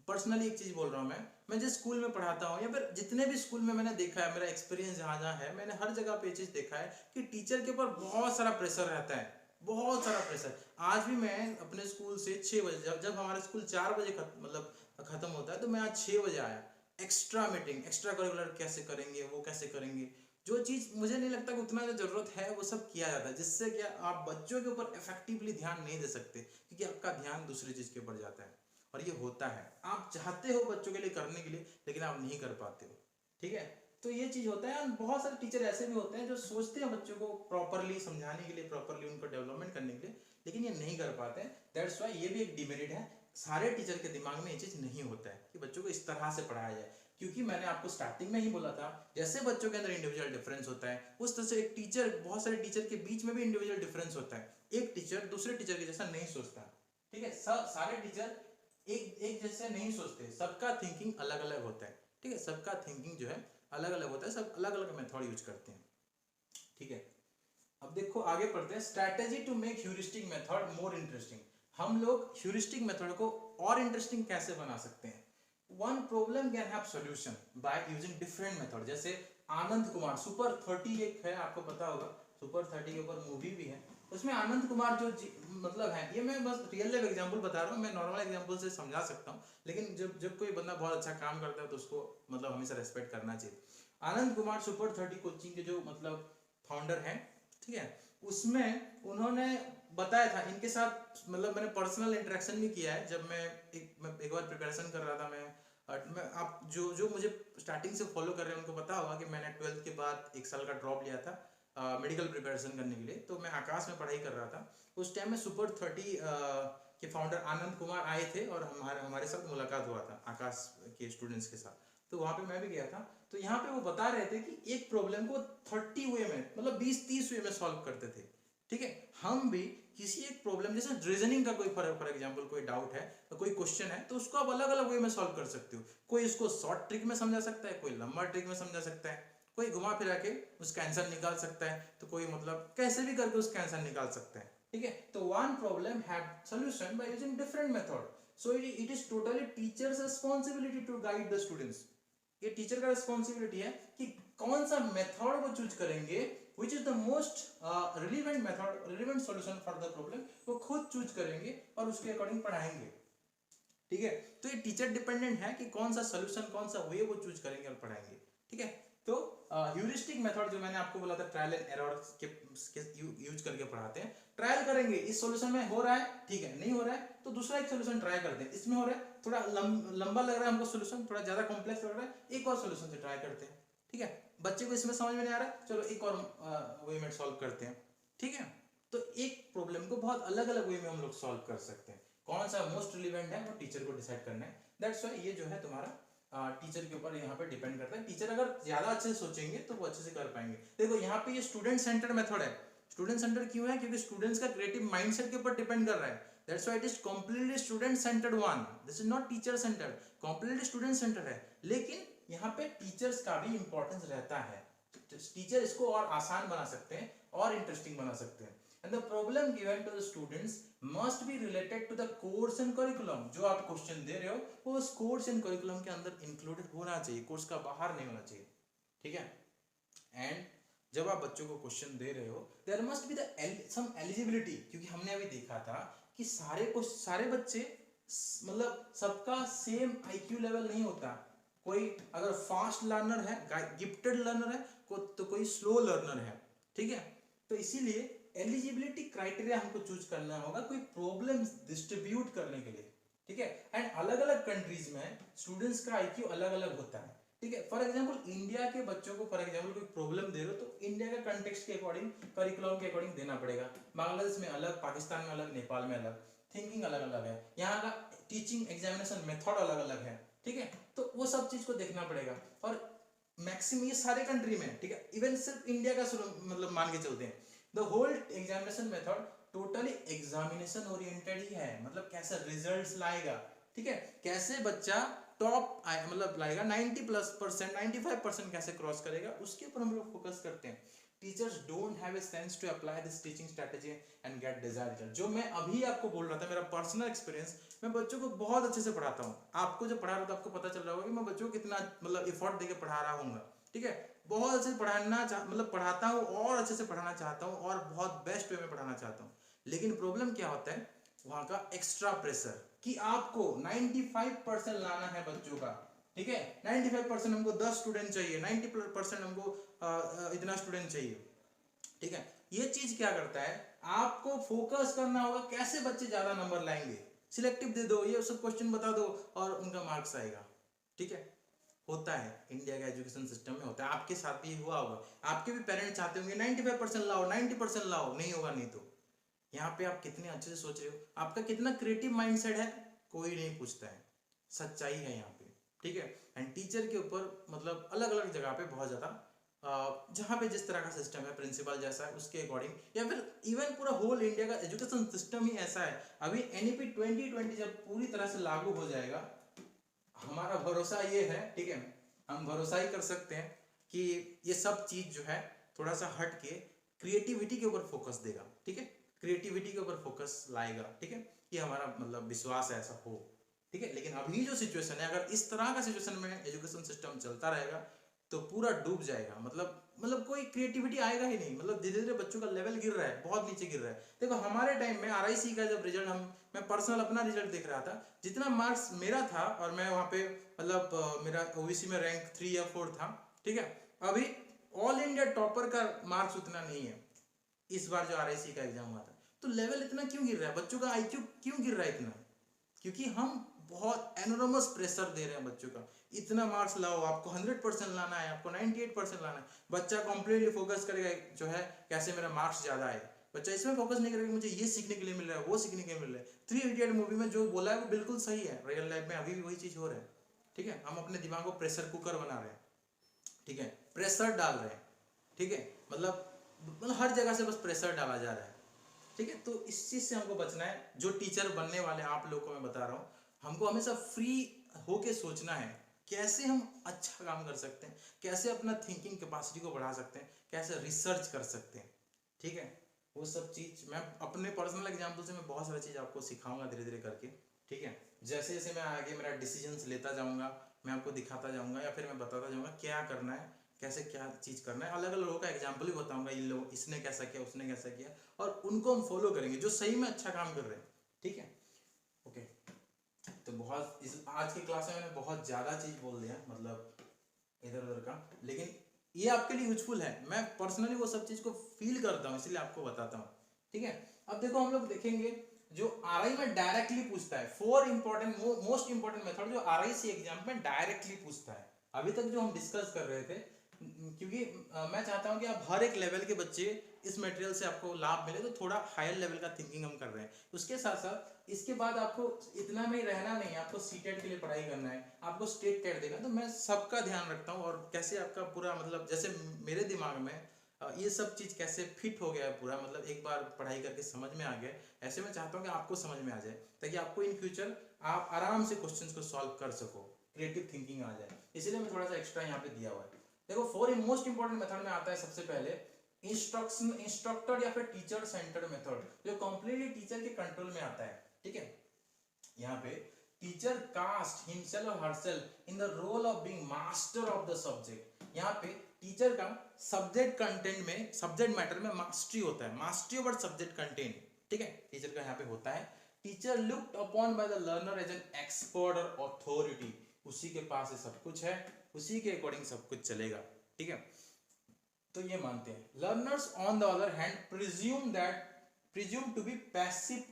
पर्सनली एक चीज बोल रहा हूँ, मैं जिस स्कूल में पढ़ाता हूँ या फिर जितने भी स्कूल में मैंने देखा है, मेरा एक्सपीरियंस जहाँ जहाँ है, मैंने हर जगह पे चीज देखा है कि टीचर के ऊपर बहुत सारा प्रेशर रहता है, बहुत सारा प्रेशर। आज भी मैं अपने स्कूल से 6 बजे, जब हमारा स्कूल 4 बजे मतलब खत्म होता है, तो मैं आज 6 बजे आया। एक्स्ट्रा मीटिंग, एक्स्ट्रा करिकुलर कैसे करेंगे, वो कैसे करेंगे, जो चीज मुझे नहीं लगता कि उतना जरूरत है वो सब किया जाता है, जिससे क्या आप बच्चों के ऊपर इफेक्टिवली ध्यान नहीं दे सकते क्योंकि आपका ध्यान दूसरी चीज के ऊपर जाता है। और ये होता है, आप चाहते हो बच्चों के लिए करने के लिए लेकिन आप नहीं कर पाते हो, ठीक है। तो ये चीज होता है। बहुत सारे टीचर ऐसे भी होते हैं जो सोचते हैं बच्चों को प्रॉपरली समझाने के लिए, प्रॉपरली उनको डेवलपमेंट करने के लिए, लेकिन ये नहीं कर पाते हैं। दैट्स व्हाई ये भी एक डिमेरिट है, सारे टीचर के दिमाग में ये चीज नहीं होता है कि बच्चों को इस तरह से पढ़ाया जाए। क्योंकि मैंने आपको स्टार्टिंग में ही बोला था, जैसे बच्चों के अंदर इंडिविजुअल डिफरेंस होता है उस तरह से एक टीचर, बहुत सारे टीचर के बीच में भी इंडिविजुअल डिफरेंस होता है। एक टीचर दूसरे टीचर के जैसा नहीं सोचता, ठीक है। सारे टीचर एक जैसे नहीं सोचते, सबका थिंकिंग अलग अलग होता है, ठीक है। सबका थिंकिंग जो है अलग अलग होता है, सब अलग अलग मेथड यूज करते हैं, ठीक है। अब देखो आगे पढ़ते हैं, strategy to make heuristic method more interesting. हम लोग ह्यूरिस्टिक मेथड को और इंटरेस्टिंग कैसे बना सकते हैं। One problem can have solution by using different method. जैसे आनंद कुमार सुपर 30 एक है, आपको पता होगा, सुपर 30 के ऊपर मूवी भी है, उसमें आनंद कुमार जो मतलब है, ये मैं बस रियल लाइफ एग्जांपल बता रहा हूँ, मैं नॉर्मल एग्जांपल से समझा सकता हूँ, लेकिन जब जब कोई बंदा बहुत अच्छा काम करता है तो उसको मतलब हमेशा रेस्पेक्ट करना चाहिए। आनंद कुमार सुपर 30 कोचिंग के जो मतलब फाउंडर हैं, ठीक है, उसमें उन्होंने बताया था, इनके साथ मतलब मैंने पर्सनल इंटरेक्शन भी किया है। जब मैं एक बार प्रिपरेशन कर रहा था, मैं आप जो मुझे स्टार्टिंग से फॉलो कर रहे हैं उनको पता होगा कि मैंने 12th के बाद 1 साल का ड्रॉप लिया था मेडिकल प्रिपरेशन करने के लिए। तो मैं आकाश में पढ़ाई कर रहा था, उस टाइम में सुपर 30 कि फाउंडर आनंद कुमार आए थे और हमारे साथ मुलाकात हुआ था आकाश के स्टूडेंट्स के साथ, तो वहाँ पे मैं भी गया था। तो यहाँ पे वो बता रहे थे कि एक प्रॉब्लम को 30 वे में, मतलब 20-30 वे में सॉल्व करते थे। ठीक है, हम भी किसी एक प्रॉब्लम, जैसे रीजनिंग का कोई फॉर एग्जांपल कोई डाउट है, तो कोई क्वेश्चन है, तो उसको आप अलग अलग वे में सॉल्व कर सकते हो। कोई इसको शॉर्ट ट्रिक में समझा सकता है, कोई लंबा ट्रिक में समझा सकता है, कोई घुमा फिरा के उसका आंसर निकाल सकता है, तो कोई मतलब कैसे भी करके उसका आंसर निकाल सकता है। ठीक है, तो one problem have solution by using different method, so it is totally teachers responsibility to guide the students. ये टीचर का रिस्पांसिबिलिटी है कि कौन सा मेथड वो चूज करेंगे, which is the most relevant method, relevant solution for the problem, वो खुद चूज करेंगे और उसके अकॉर्डिंग पढ़ाएंगे। ठीक है, तो ये टीचर डिपेंडेंट है कि कौन सा सोल्यूशन, कौन सा वे वो चूज करेंगे और पढ़ाएंगे। ठीक है, तो ह्यूरिस्टिक मेथड जो मैंने आपको बोला था, ट्रायल एंड एरर के यूज करके पढ़ाते हैं। ट्रायल करेंगे, इस सॉल्यूशन में हो रहा है, ठीक है, नहीं हो रहा है तो दूसरा एक सॉल्यूशन ट्राई करते हैं, इसमें हो रहा है, थोड़ा लंबा लग रहा है हमको सॉल्यूशन, थोड़ा ज्यादा कॉम्प्लेक्स लग रहा है, एक और सॉल्यूशन से ट्राई करते हैं। ठीक है, बच्चे को इसमें समझ में नहीं आ रहा है, चलो एक और वे में सॉल्व करते हैं। ठीक है, तो एक प्रॉब्लम को बहुत अलग अलग वे में हम लोग सॉल्व कर सकते हैं। कौन सा मोस्ट रिलेवेंट है वो टीचर को डिसाइड करना है। दैट्स व्हाई ये जो है तुम्हारा टीचर के ऊपर यहाँ पे डिपेंड करता है। टीचर अगर ज्यादा अच्छे से सोचेंगे तो वो अच्छे से कर पाएंगे। देखो यहाँ पे ये स्टूडेंट सेंटर्ड मेथड है। स्टूडेंट सेंटर्ड क्यों है? क्योंकि स्टूडेंट्स का क्रिएटिव माइंडसेट के ऊपर डिपेंड कर रहा है। That's why it is completely student centered one. This is not teacher centered. Completely student centered है। लेकिन यहाँ पे टीचर्स का भी इंपॉर्टेंस रहता है। टीचर इसको और आसान बना सकते हैं और इंटरेस्टिंग बना सकते हैं। And the problem given to the students must be related to the course and curriculum. जो आप क्वेश्चन दे रहे हो वो उस कोर्स एंड करिकुलम के अंदर इंक्लूडेड होना चाहिए, कोर्स का बाहर नहीं होना चाहिए। ठीक है, एंड जब आप बच्चों को क्वेश्चन दे रहे हो there must be the some eligibility, क्योंकि हमने अभी देखा था कि सारे बच्चे मतलब सबका सेम आईक्यू लेवल नहीं होता। कोई अगर फास्ट लर्नर है, गिफ्टेड लर्नर है, तो कोई स्लो लर्नर है। ठीक है, तो इसीलिए एलिजिबिलिटी क्राइटेरिया हमको चूज करना होगा कोई प्रॉब्लम डिस्ट्रीब्यूट करने के लिए। ठीक है, एंड अलग अलग कंट्रीज में स्टूडेंट्स का आईक्यू अलग अलग होता है। ठीक है, फॉर एग्जांपल इंडिया के बच्चों को फॉर एग्जांपल कोई प्रॉब्लम दे रहे हो तो इंडिया का कंटेक्स्ट के अकॉर्डिंग, करिकुलम के अकॉर्डिंग देना पड़ेगा। बांग्लादेश में अलग, पाकिस्तान में अलग, नेपाल में अलग, थिंकिंग अलग अलग है, यहाँ का टीचिंग एग्जामिनेशन मेथड अलग अलग है। ठीक है, तो वो सब चीज को देखना पड़ेगा। और मैक्सिमम ये सारे कंट्री में, ठीक है, इवन सिर्फ इंडिया का मतलब मान के चलते हैं, the whole examination method totally examination oriented ही है। मतलब कैसे रिजल्ट्स लाएगा, ठीक है, कैसे बच्चा टॉप मतलब लाएगा 90+%, 95% कैसे क्रॉस करेगा, उसके ऊपर हम लोग फोकस करते हैं। Teachers don't have a sense to apply this teaching strategy and get desired result. जो मैं अभी आपको बोल रहा था, मेरा पर्सनल एक्सपीरियंस, मैं बच्चों को बहुत अच्छे से पढ़ाता हूँ। आपको जो पढ़ा रहा था आपको पता चल रहा होगा कि मैं बच्चों को कितना मतलब एफर्ट देके पढ़ा रहा हूँ। ठीक है, बहुत अच्छे से मतलब पढ़ाता हूँ और अच्छे से पढ़ाना चाहता हूँ और बहुत बेस्ट वे में पढ़ाना चाहता हूँ। लेकिन प्रॉब्लम क्या होता है, वहां का एक्स्ट्रा प्रेशर कि आपको 95% लाना है बच्चों का। ठीक है, 95% हमको 10 स्टूडेंट चाहिए, 90% हमको इतना स्टूडेंट चाहिए। ठीक है, ये चीज क्या करता है, आपको फोकस करना होगा कैसे बच्चे ज्यादा नंबर लाएंगे। सिलेक्टिव दे दो, ये सब क्वेश्चन बता दो और उनका मार्क्स आएगा। ठीक है, होता है इंडिया का एजुकेशन सिस्टम में, होता है, आपके साथ भी हुआ होगा। आपके भी पेरेंट्स चाहते होंगे 95% लाओ, 90% लाओ, नहीं होगा। नहीं तो यहाँ पे आप कितने अच्छे से सोच रहे हो, आपका कितना क्रिएटिव माइंडसेट है, कोई नहीं पूछता है। सच्चाई है यहाँ पे। ठीक है, एंड टीचर के ऊपर मतलब अलग अलग जगह पे बहुत ज्यादा जहाँ पे जिस तरह का सिस्टम है, प्रिंसिपल जैसा है उसके अकॉर्डिंग, या फिर इवन पूरा होल इंडिया का एजुकेशन सिस्टम ही ऐसा है। अभी NEP 2020 जब पूरी तरह से लागू हो जाएगा, हमारा भरोसा ये है, ठीक है, हम भरोसा ही कर सकते हैं कि ये सब चीज जो है थोड़ा सा हट के क्रिएटिविटी के ऊपर फोकस देगा। ठीक है, क्रिएटिविटी के ऊपर फोकस लाएगा। ठीक है, ये हमारा मतलब विश्वास है ऐसा हो। ठीक है, लेकिन अभी जो सिचुएशन है, अगर इस तरह का सिचुएशन में एजुकेशन सिस्टम चलता रहेगा तो पूरा डूब जाएगा। मतलब कोई क्रिएटिविटी आएगा ही नहीं। मतलब धीरे धीरे बच्चों का लेवल गिर रहा है, बहुत नीचे गिर रहा है। देखो हमारे टाइम में RIC का जब रिजल्ट, मैं पर्सनल अपना रिजल्ट देख रहा था, जितना मार्क्स मेरा था और मैं वहाँ पे मतलब मेरा OBC में रैंक 3 या 4 था। ठीक है, अभी ऑल इंडिया टॉपर का मार्क्स उतना नहीं है। इस बार जो RIC का एग्जाम हुआ था, तो लेवल इतना क्यों गिर रहा है, बच्चों का IQ क्यों गिर रहा है इतना? क्योंकि हम बहुत एनोरमस प्रेशर दे रहे हैं बच्चों का। इतना मार्क्स लाओ, आपको 100% लाना है, आपको 98% लाना है। बच्चा कॉम्प्लीटली फोकस करेगा जो है कैसे मेरा मार्क्स ज्यादा आए। बच्चा इसमें फोकस नहीं करेगा मुझे ये सीखने के लिए मिल रहा है, वो सीखने के लिए मिल रहा है। 3 इडियट मूवी में जो बोला है वो बिल्कुल सही है, रियल लाइफ में अभी भी वही चीज हो रहा है। ठीक है, हम अपने दिमाग को प्रेशर कुकर बना रहे हैं, ठीक है, प्रेशर डाल रहे हैं, ठीक है, मतलब हर जगह से बस प्रेशर डाला जा रहा है। ठीक है, तो इस चीज से हमको बचना है। जो टीचर बनने वाले आप लोगों को मैं बता रहा हूँ, हमको हमेशा फ्री होके सोचना है कैसे हम अच्छा काम कर सकते हैं, कैसे अपना थिंकिंग कैपेसिटी को बढ़ा सकते हैं, कैसे रिसर्च कर सकते हैं। ठीक है, वो सब चीज मैं अपने पर्सनल एग्जांपल से मैं बहुत सारी चीज आपको सिखाऊंगा धीरे धीरे करके। ठीक है, जैसे जैसे मैं आगे मेरा डिसीजंस लेता जाऊंगा, मैं आपको दिखाता जाऊंगा या फिर मैं बताता जाऊंगा क्या करना है, कैसे क्या चीज करना है। अलग अलग लोगों का एग्जाम्पल भी बताऊंगा, इन लोग इसने कैसा किया, उसने कैसा किया, और उनको हम फॉलो करेंगे जो सही में अच्छा काम कर रहे हैं। ठीक है, ओके। तो बहुत इस आज की क्लास में मैंने बहुत ज़्यादा चीज़ बोल दिया, मतलब इधर उधर का, लेकिन ये आपके लिए यूजफुल है। मैं पर्सनली वो सब चीज़ को फील करता हूँ, इसलिए आपको बताता हूँ। ठीक है, अब देखो हम लोग देखेंगे जो आरआई में डायरेक्टली पूछता है, 4 इंपॉर्टेंट मोस्ट इंपॉर्टेंट मेथड जो आरआई से एग्जाम में डायरेक्टली पूछता है। अभी तक जो हम डिस्कस कर रहे थे, क्योंकि मैं चाहता हूँ कि आप हर एक लेवल के बच्चे इस मटेरियल से आपको लाभ मिले, तो थोड़ा हायर लेवल का थिंकिंग हम कर रहे हैं। उसके साथ साथ इसके बाद आपको इतना में ही रहना नहीं, आपको सीटेट के लिए पढ़ाई करना है, आपको स्टेट टेट देना है। तो मैं सबका ध्यान रखता हूँ, और कैसे आपका पूरा मतलब जैसे मेरे दिमाग में ये सब चीज कैसे फिट हो गया है पूरा, मतलब एक बार पढ़ाई करके समझ में आ गया, ऐसे मैं चाहता हूँ कि आपको समझ में आ जाए, ताकि आपको इन फ्यूचर आप आराम से क्वेश्चंस को सॉल्व कर सको, क्रिएटिव थिंकिंग आ जाए। इसलिए मैं थोड़ा सा एक्स्ट्रा यहाँ पे दिया हुआ है। देखो 4 मोस्ट इंपॉर्टेंट मेथड में आता है सबसे पहले इंस्ट्रक्टर या फिर टीचर सेंटर्ड मेथड, जो कंप्लीटली टीचर के कंट्रोल में आता है। ठीक है, यहाँ पे टीचर कास्ट हिमसेल्फ और herself in the role of being master of the subject. यहाँ पे टीचर का सब्जेक्ट कंटेंट में, सब्जेक्ट मैटर में मास्टरी होता है, मास्टरी ओवर सब्जेक्ट कंटेंट। ठीक है, टीचर का यहाँ पे होता है। Teacher looked upon by the learner as an expert और अथॉरिटी, उसी के पास सब कुछ है, उसी के अकॉर्डिंग सब कुछ चलेगा। ठीक है, तो ये मानते हैं। Learners on the other hand presume to be passive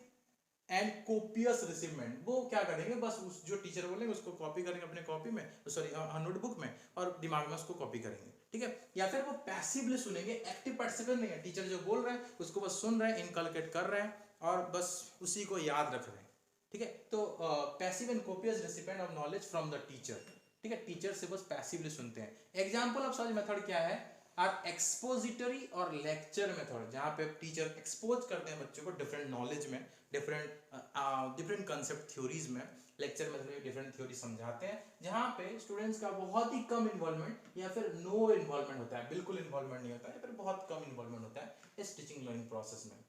and copious recipient, वो क्या करेंगे, बस उस जो टीचर बोलेंगे उसको कॉपी करेंगे अपने कॉपी में, सॉरी नोटबुक में, और दिमाग में उसको कॉपी करेंगे। ठीक है, या फिर वो पैसिवली सुनेंगे, एक्टिव पार्टिसिपेंट नहीं है, टीचर जो बोल रहे हैं उसको बस सुन रहे हैं, इनकलकेट कर रहे हैं और बस उसी को याद रख रहे हैं। ठीक है, तो passive and copious recipient of knowledge from the teacher. ठीक है, टीचर से बस पैसिवली सुनते हैं। एग्जाम्पल ऑफ सच मेथड क्या है, आर एक्सपोजिटरी और लेक्चर मेथड, जहाँ पे टीचर एक्सपोज करते हैं बच्चों को डिफरेंट नॉलेज में, डिफरेंट कंसेप्ट थ्योरीज में। लेक्चर मेथड में डिफरेंट थ्योरी समझाते हैं, जहाँ पे स्टूडेंट्स का बहुत ही कम इन्वॉल्वमेंट या फिर नो इन्वॉल्वमेंट होता है, बिल्कुल इन्वॉल्वमेंट नहीं होता है, या फिर बहुत कम इन्वॉल्वमेंट होता है इस टीचिंग लर्निंग प्रोसेस में।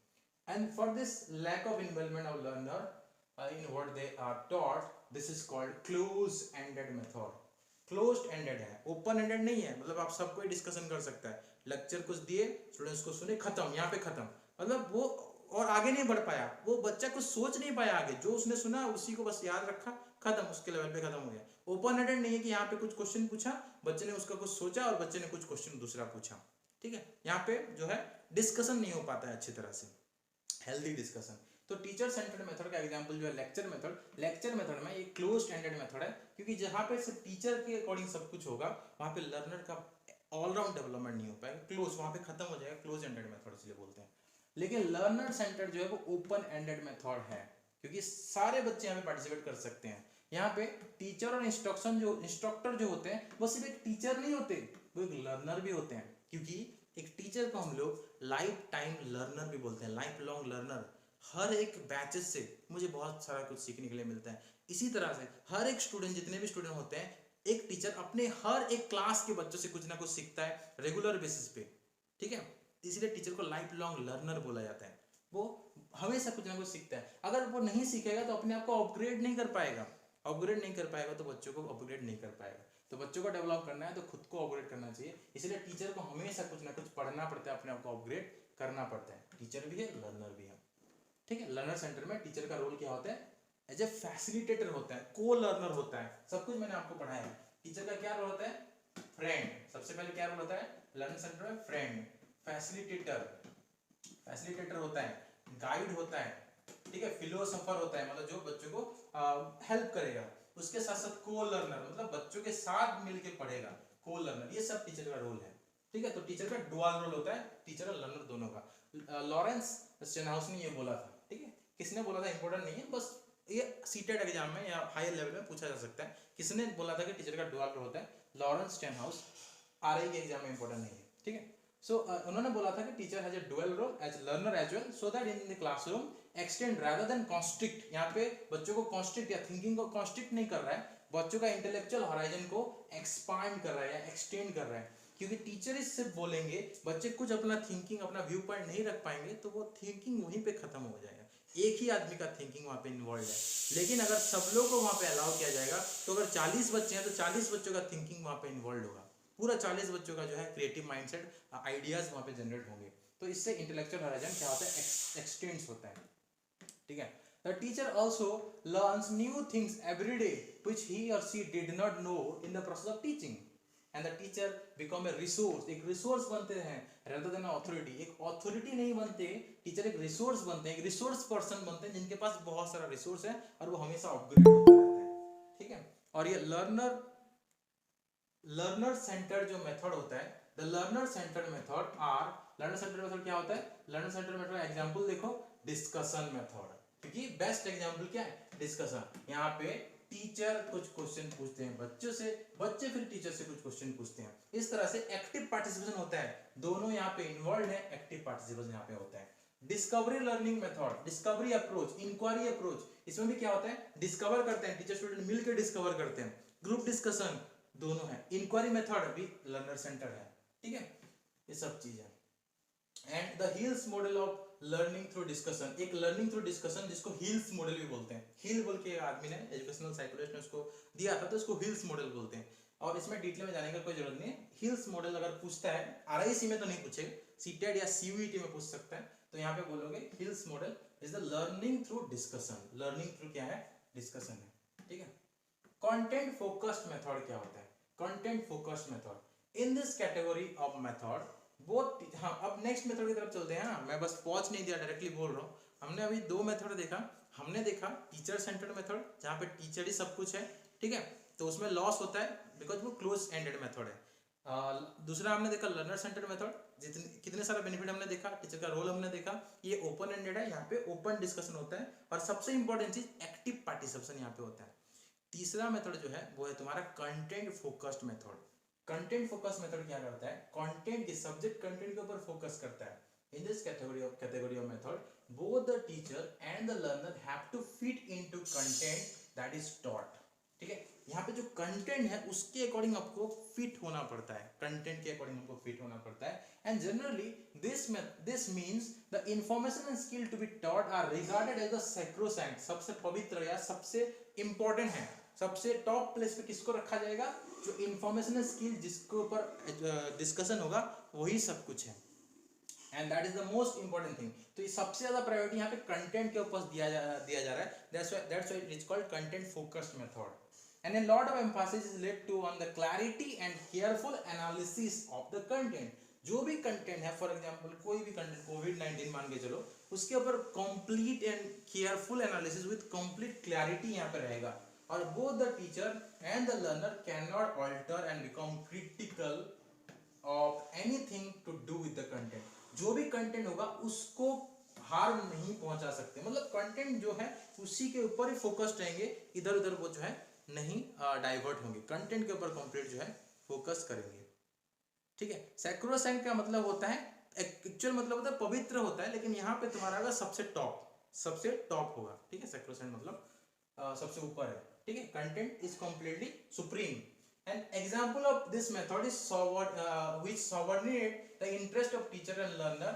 And for this lack of involvement of learner in what they are taught, this is called closed ended method। Closed ended है, ओपन एंडेड नहीं है, मतलब आप सबको ही डिस्कशन कर सकता है। लेक्चर कुछ दिए, स्टूडेंट्स को सुने, खत्म, यहाँ पे खत्म, मतलब वो और आगे नहीं बढ़ पाया, वो बच्चा कुछ सोच नहीं पाया आगे, जो उसने सुना उसी को बस याद रखा, खत्म, उसके लेवल पे खत्म हो गया। ओपन एंडेड नहीं है कि यहाँ पे कुछ क्वेश्चन पूछा, बच्चे ने उसका कुछ सोचा और बच्चे ने कुछ क्वेश्चन दूसरा पूछा। ठीक है, यहाँ पे जो है डिस्कशन नहीं हो पाता है अच्छी तरह से, हेल्दी डिस्कशन। तो टीचर सेंटर्ड मेथड का एग्जांपल जो है लेक्चर मेथड। लेक्चर मेथड में ये क्लोज्ड एंडेड मेथड है, क्योंकि जहाँ पे सिर्फ टीचर के अकॉर्डिंग सब कुछ होगा, वहाँ पे लर्नर का ऑलराउंड डेवलपमेंट नहीं हो पाएगा, क्लोज वहाँ पे खत्म हो जाएगा, क्लोज एंडेड मेथड इसलिए बोलते हैं। लेकिन लर्नर सेंटर्ड जो है वो ओपन एंडेड मेथड है, क्योंकि सारे बच्चे यहाँ पे पार्टिसिपेट कर सकते हैं। यहाँ पे टीचर और इंस्ट्रक्टर जो होते हैं वो सिर्फ एक टीचर नहीं होते, वो एक लर्नर भी होते हैं, क्योंकि एक टीचर को हम लोग लाइफ टाइम लर्नर भी बोलते हैं, लाइफ लॉन्ग लर्नर। हर एक बैचेस से मुझे बहुत सारा कुछ सीखने के लिए मिलता है। इसी तरह से हर एक स्टूडेंट, जितने भी स्टूडेंट होते हैं, एक टीचर अपने हर एक क्लास के बच्चों से कुछ ना कुछ सीखता है रेगुलर बेसिस पे। ठीक है, इसलिए टीचर को लाइफ लॉन्ग लर्नर बोला जाता है। वो हमेशा कुछ ना कुछ सीखता है, अगर वो नहीं सीखेगा तो अपने आप को अपग्रेड नहीं कर पाएगा, अपग्रेड नहीं कर पाएगा तो बच्चों को अपग्रेड नहीं कर पाएगा। तो बच्चों को डेवलप करना है तो खुद को अपग्रेड करना चाहिए, इसलिए टीचर को हमेशा कुछ ना कुछ पढ़ना पड़ता है, अपने आप को अपग्रेड करना पड़ता है। टीचर भी है, लर्नर भी है। ठीक है, लर्नर सेंटर में टीचर का रोल क्या होता है, एज ए फैसिलिटेटर होता है, को लर्नर होता है, सब कुछ मैंने आपको पढ़ाया है। टीचर का क्या रोल होता है, फ्रेंड, सबसे पहले क्या रोल होता है लर्नर सेंटर में, फ्रेंड, फैसिलिटेटर होता है, गाइड होता है, ठीक है, फिलोसोफर होता है, मतलब जो बच्चों को हेल्प करेगा। उसके साथ साथ को लर्नर, मतलब बच्चों के साथ मिलके पढ़ेगा, को लर्नर, ये सब टीचर का रोल है। ठीक है, तो टीचर का डुअल रोल होता है, टीचर और लर्नर दोनों का। लॉरेंस स्टेनहाउस ने ये बोला था, ठीक है। किसने बोला था इंपॉर्टेंट नहीं है, बस ये सीटेड एग्जाम में या हायर लेवल में पूछा जा सकता है, किसने बोला था कि टीचर का डुअल रोल होता है, लॉरेंस स्टेनहाउस। आरआई के एग्जाम में इंपॉर्टेंट नहीं है, ठीक है। सो उन्होंने बोला था कि teacher has a dual role as learner as well, so that in the classroom extend rather than constrict. यहाँ पे बच्चों को कॉन्स्ट्रिक्ट या थिंकिंग को कॉन्स्ट्रिक्ट नहीं कर रहा है, बच्चों का इंटेलेक्चुअल हॉराइजन को एक्सपांड कर रहा है या एक्सटेंड कर रहा है। क्योंकि टीचर सिर्फ बोलेंगे, बच्चे कुछ अपना थिंकिंग अपना व्यू पॉइंट नहीं रख पाएंगे, तो वो थिंकिंग वहीं पे खत्म हो जाएगा। एक ही आदमी का थिंकिंग वहाँ पे इन्वॉल्व है। लेकिन अगर सब लोग को वहाँ पे अलाउ किया जाएगा, तो अगर 40 बच्चे हैं तो 40 बच्चों का थिंकिंग वहाँ पे इन्वॉल्व होगा, पूरा 40 बच्चों का जो है क्रिएटिव माइंडसेट आइडियाज वहाँ पे जनरेट होंगे। तो इससे इंटेलेक्चुअल हॉराइजन क्या होता है, एक्सटेंड्स होता है, ठीक है। The teacher also learns new things every day which he or she did not know in the process of teaching, and the teacher become a resource, एक resource बनते हैं rather than an authority। एक authority नहीं बनते teacher, एक resource बनते हैं, एक resource person बनते हैं जिनके पास बहुत सारा resource है और वो हमेशा अपग्रेड होता रहता है, ठीक है। और ये लर्नर सेंटर जो मेथड होता है, the learner centre method are, learner centre method क्या होता है, लर्नर सेंटर मेथड एग्जांपल देखो, डिस्कशन मेथड, क्योंकि बेस्ट एग्जांपल क्या है, डिस्कशन। यहाँ पे टीचर कुछ क्वेश्चन पूछते हैं बच्चों से, बच्चे फिर टीचर से कुछ क्वेश्चन पूछते हैं, इस तरह से एक्टिव पार्टिसिपेशन होता है, दोनों यहाँ पे इन्वॉल्व है, एक्टिव पार्टिसिपेशन यहाँ पे होता है। Discovery learning method, discovery approach, inquiry approach, इसमें भी क्या होता है, डिस्कवर करते हैं, टीचर स्टूडेंट मिलकर डिस्कवर करते हैं, ग्रुप डिस्कशन दोनों है, इंक्वायरी मेथड भी लर्नर सेंटर है, ठीक है, ये सब चीज है। And the hills model of learning through discussion, एक लर्निंग थ्रू डिस्कशन जिसको हिल्स मॉडल भी बोलते हैं, हिल बोल के आदमी ने, एजुकेशनल साइकोलॉजिस्ट ने उसको दिया था, तो उसको हिल्स मॉडल बोलते हैं। और इसमें डिटेल में जाने का कोई जरूरत नहीं है। हिल्स मॉडल अगर पूछता है, आरआईसी में तो नहीं पूछेगा, सीटेड या सीयूईटी में पूछ सकता है, तो यहाँ पे बोलोगे hills model is the learning through discussion, learning through क्या है, डिस्कशन है, ठीक है। कंटेंट फोकस्ड मेथड क्या होता है, content focused method, in this category of method both, हाँ अब नेक्स्ट मेथड की तरफ चलते हैं ना, मैं बस पॉज नहीं दिया, डायरेक्टली बोल रहा हूँ। हमने अभी दो मेथड देखा, हमने देखा टीचर सेंटर्ड मेथड जहाँ पे टीचर ही सब कुछ है, ठीक है, तो उसमें लॉस होता है बिकॉज वो क्लोज एंडेड मेथड है। दूसरा हमने देखा लर्नर सेंटर्ड मेथड, जितने कितने सारा बेनिफिट हमने देखा, टीचर का रोल हमने देखा, ये ओपन एंडेड है, यहाँ पे ओपन डिस्कशन होता है, और सबसे इंपॉर्टेंट चीज एक्टिव पार्टिसिपेशन यहाँ पे होता है। तीसरा मेथड जो है वो है तुम्हारा content focused method. Content focus method क्या करता है, कंटेंट की सब्जेक्ट कंटेंट के ऊपर फोकस करता है। In this category of method both the teacher and the learner have to fit into content that is taught, ठीक है। यहाँ पे जो कंटेंट है उसके अकॉर्डिंग आपको फिट होना पड़ता है, कंटेंट के अकॉर्डिंग आपको फिट होना पड़ता है। And generally this means the information and skill to be taught are regarded as the sacrosanct, सबसे पवित्र या सबसे इंपॉर्टेंट है, सबसे टॉप प्लेस पे किसको रखा जाएगा, जो इंफॉर्मेशन स्किल जिसके ऊपर डिस्कशन होगा वही सब कुछ है, and that is the most important thing. तो ये सबसे ज्यादा प्रायोरिटी यहाँ पे कंटेंट के ऊपर दिया जा रहा है, that's why it is called content focused method. And a lot of emphasis is laid to on the clarity and careful analysis of the content। जो भी कंटेंट है, फॉर एग्जांपल कोई भी कंटेंट, कोविड-19 मान के चलो, उसके ऊपर complete and careful analysis with complete clarity यहाँ पे रहेगा। और both the teacher and the learner cannot alter and become critical of anything to do with the content। जो भी कंटेंट होगा उसको हार्म नहीं पहुंचा सकते, मतलब कंटेंट जो है उसी के ऊपर ही फोकस्ड रहेंगे, इधर उधर वो जो है नहीं डाइवर्ट होंगे, कंटेंट के ऊपर कंप्लीट जो है फोकस करेंगे, ठीक है। सैक्रोसैंक्ट का मतलब होता है, एक्चुअल मतलब होता है पवित्र होता है, लेकिन यहाँ पे तुम्हारा होगा सबसे टॉप होगा, ठीक है। सैक्रोसैंक्ट मतलब सबसे ऊपर है, ठीक है। Content is completely supreme. An example of this method is which subordinate the interest of teacher and learner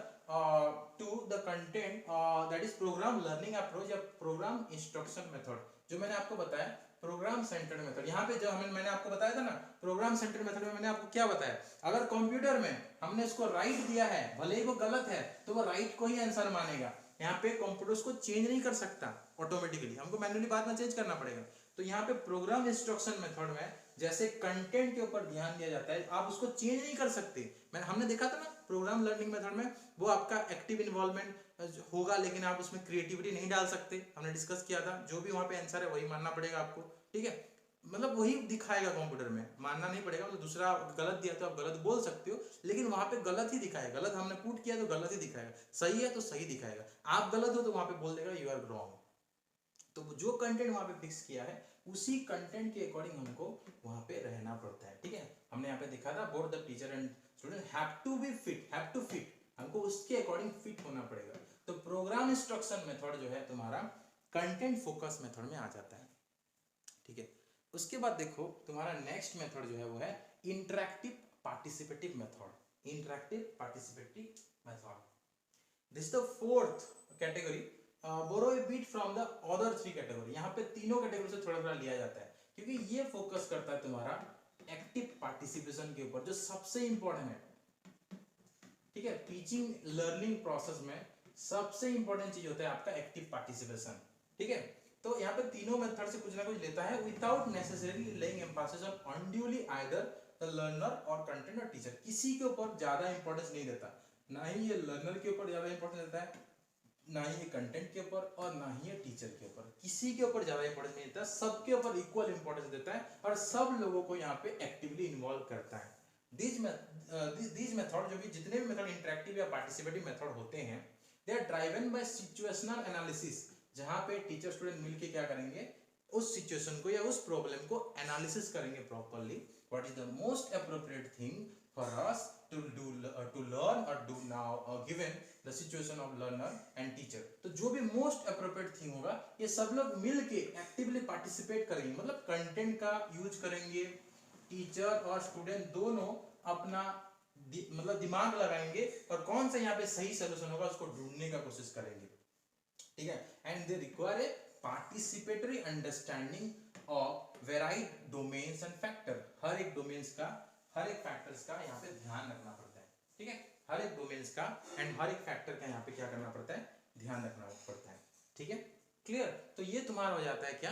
to the content, that is program learning approach या program instruction method। जो मैंने आपको बताया प्रोग्राम सेंटर्ड मेथड, यहाँ पे जो मैंने आपको बताया था ना, प्रोग्राम सेंटर्ड मेथड में मैंने आपको क्या बताया, अगर कंप्यूटर में हमने उसको राइट दिया है, भले ही वो गलत है तो वो राइट को ही आंसर मानेगा। यहाँ पे कंप्यूटर उसको चेंज नहीं कर सकता ऑटोमेटिकली, हमको मैन्युअली बाद में चेंज करना पड़ेगा। तो यहाँ पे प्रोग्राम इंस्ट्रक्शन मेथड में जैसे कंटेंट के ऊपर ध्यान दिया जाता है, आप उसको चेंज नहीं कर सकते। हमने देखा था ना प्रोग्राम लर्निंग मेथड में, वो आपका एक्टिव इन्वॉल्वमेंट होगा, लेकिन आप उसमें क्रिएटिविटी नहीं डाल सकते, हमने डिस्कस किया था, जो भी वहां पे आंसर है वही मानना पड़ेगा आपको, ठीक है। मतलब वही दिखाएगा कंप्यूटर में, मानना नहीं पड़ेगा, मतलब दूसरा गलत दिया तो आप गलत बोल सकते हो, लेकिन वहां पे गलत ही दिखाएगा, गलत हमने पुट किया तो गलत ही दिखाएगा, सही है तो सही दिखाएगा, आप गलत हो तो वहां पे बोल देगा यू आर रॉन्ग। तो जो कंटेंट वहां पे फिक्स किया है उसी कंटेंट के अकॉर्डिंग हमको वहां पे रहना पड़ता है, ठीक है। हमने यहाँ पे देखा था both the teacher and student have to be fit, have to fit, हमको उसके अकॉर्डिंग फिट होना पड़ेगा। तो प्रोग्राम इंस्ट्रक्शन मेथड जो है तुम्हारा कंटेंट फोकस मेथड में आ जाता है, ठीक है। उसके बाद देखो तुम्हारा नेक्स्ट मेथड जो है वो है interactive participative method, interactive participative method. This is the fourth category, borrow a bit from the other three category. यहाँ पे तीनों कैटेगरी से थोड़ा थोड़ा लिया जाता है, क्योंकि ये फोकस करता है तुम्हारा एक्टिव पार्टिसिपेशन के ऊपर, जो सबसे इंपॉर्टेंट है, ठीक है। टीचिंग लर्निंग प्रोसेस में सबसे इंपॉर्टेंट चीज होता है आपका एक्टिव पार्टिसिपेशन, ठीक है। तो यहाँ पे तीनों मेथड से कुछ ना कुछ लेता है without necessarily laying Mphasis on unduly either the learner और कंटेंट और टीचर। किसी के ऊपर ज्यादा इंपॉर्टेंस नहीं देता, ना ही ये लर्नर के ऊपर ज्यादा इंपॉर्टेंस देता है, ना ही ये कंटेंट के ऊपर और ना ही ये टीचर के ऊपर, किसी के ऊपर ज्यादा इंपॉर्टेंस नहीं देता, सबके ऊपर इक्वल इंपॉर्टेंस देता है और सब लोगों को यहाँ पे एक्टिवली इन्वॉल्व करता है। दीज मेथड जो भी जितने भी मेथड इंटरेक्टिव या पार्टिसिपेटिव मेथड होते हैं, they are driven by situational analysis, जहां पे टीचर स्टूडेंट मिलके क्या करेंगे, उस सिचुएशन को या उस प्रॉब्लम को एनालिसिस करेंगे properly, what is the most appropriate thing for us to learn or do now given the situation of learner and teacher। तो जो भी मोस्ट अप्रोप्रिएट थिंग होगा ये सब लोग मिलके एक्टिवली पार्टिसिपेट करेंगे, मतलब कंटेंट का यूज करेंगे, टीचर और स्टूडेंट दोनों अपना मतलब दिमाग लगाएंगे और कौन सा यहाँ पे सही सोल्यूशन होगा उसको ढूंढने का कोशिश करेंगे, ठीक है। And they require a participatory understanding of varied domains and factor. हर एक डोमेन्स का, हर एक फैक्टर्स का यहाँ पे ध्यान रखना पड़ता है, ठीक है। हर एक डोमेन्स का एंड हर एक फैक्टर का यहाँ पे क्या करना पड़ता है, ध्यान रखना पड़ता है, ठीक है, क्लियर। तो ये तुम्हारा हो जाता है क्या,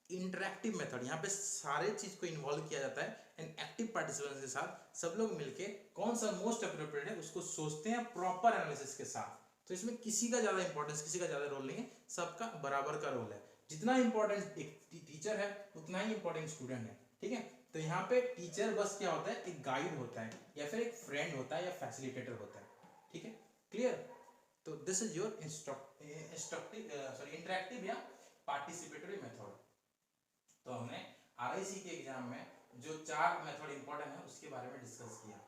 इंटरैक्टिव मेथड। यहाँ पे सारे चीज को इन्वॉल्व किया जाता है एंड एक्टिव पार्टिसिपेंट्स के साथ सब लोग मिलके कौन सा मोस्ट अप्रोप्रिएट है उसको सोचते हैं प्रॉपर एनालिसिस के साथ। तो इसमें किसी का ज्यादा इंपॉर्टेंस, किसी का ज्यादा रोल नहीं है, सबका बराबर का रोल है। जितना इंपॉर्टेंट एक टीचर है उतना ही इंपॉर्टेंट स्टूडेंट है, ठीक है। तो यहाँ पे टीचर बस क्या होता है, एक गाइड होता है या फिर एक फ्रेंड होता है या फैसिलिटेटर होता है, ठीक है, क्लियर। तो दिस इज योर इंटरैक्टिव या पार्टिसिपेटरी मेथड। तो हमने आरआईसी के एग्जाम में जो 4 मेथड इंपॉर्टेंट है उसके बारे में डिस्कस किया,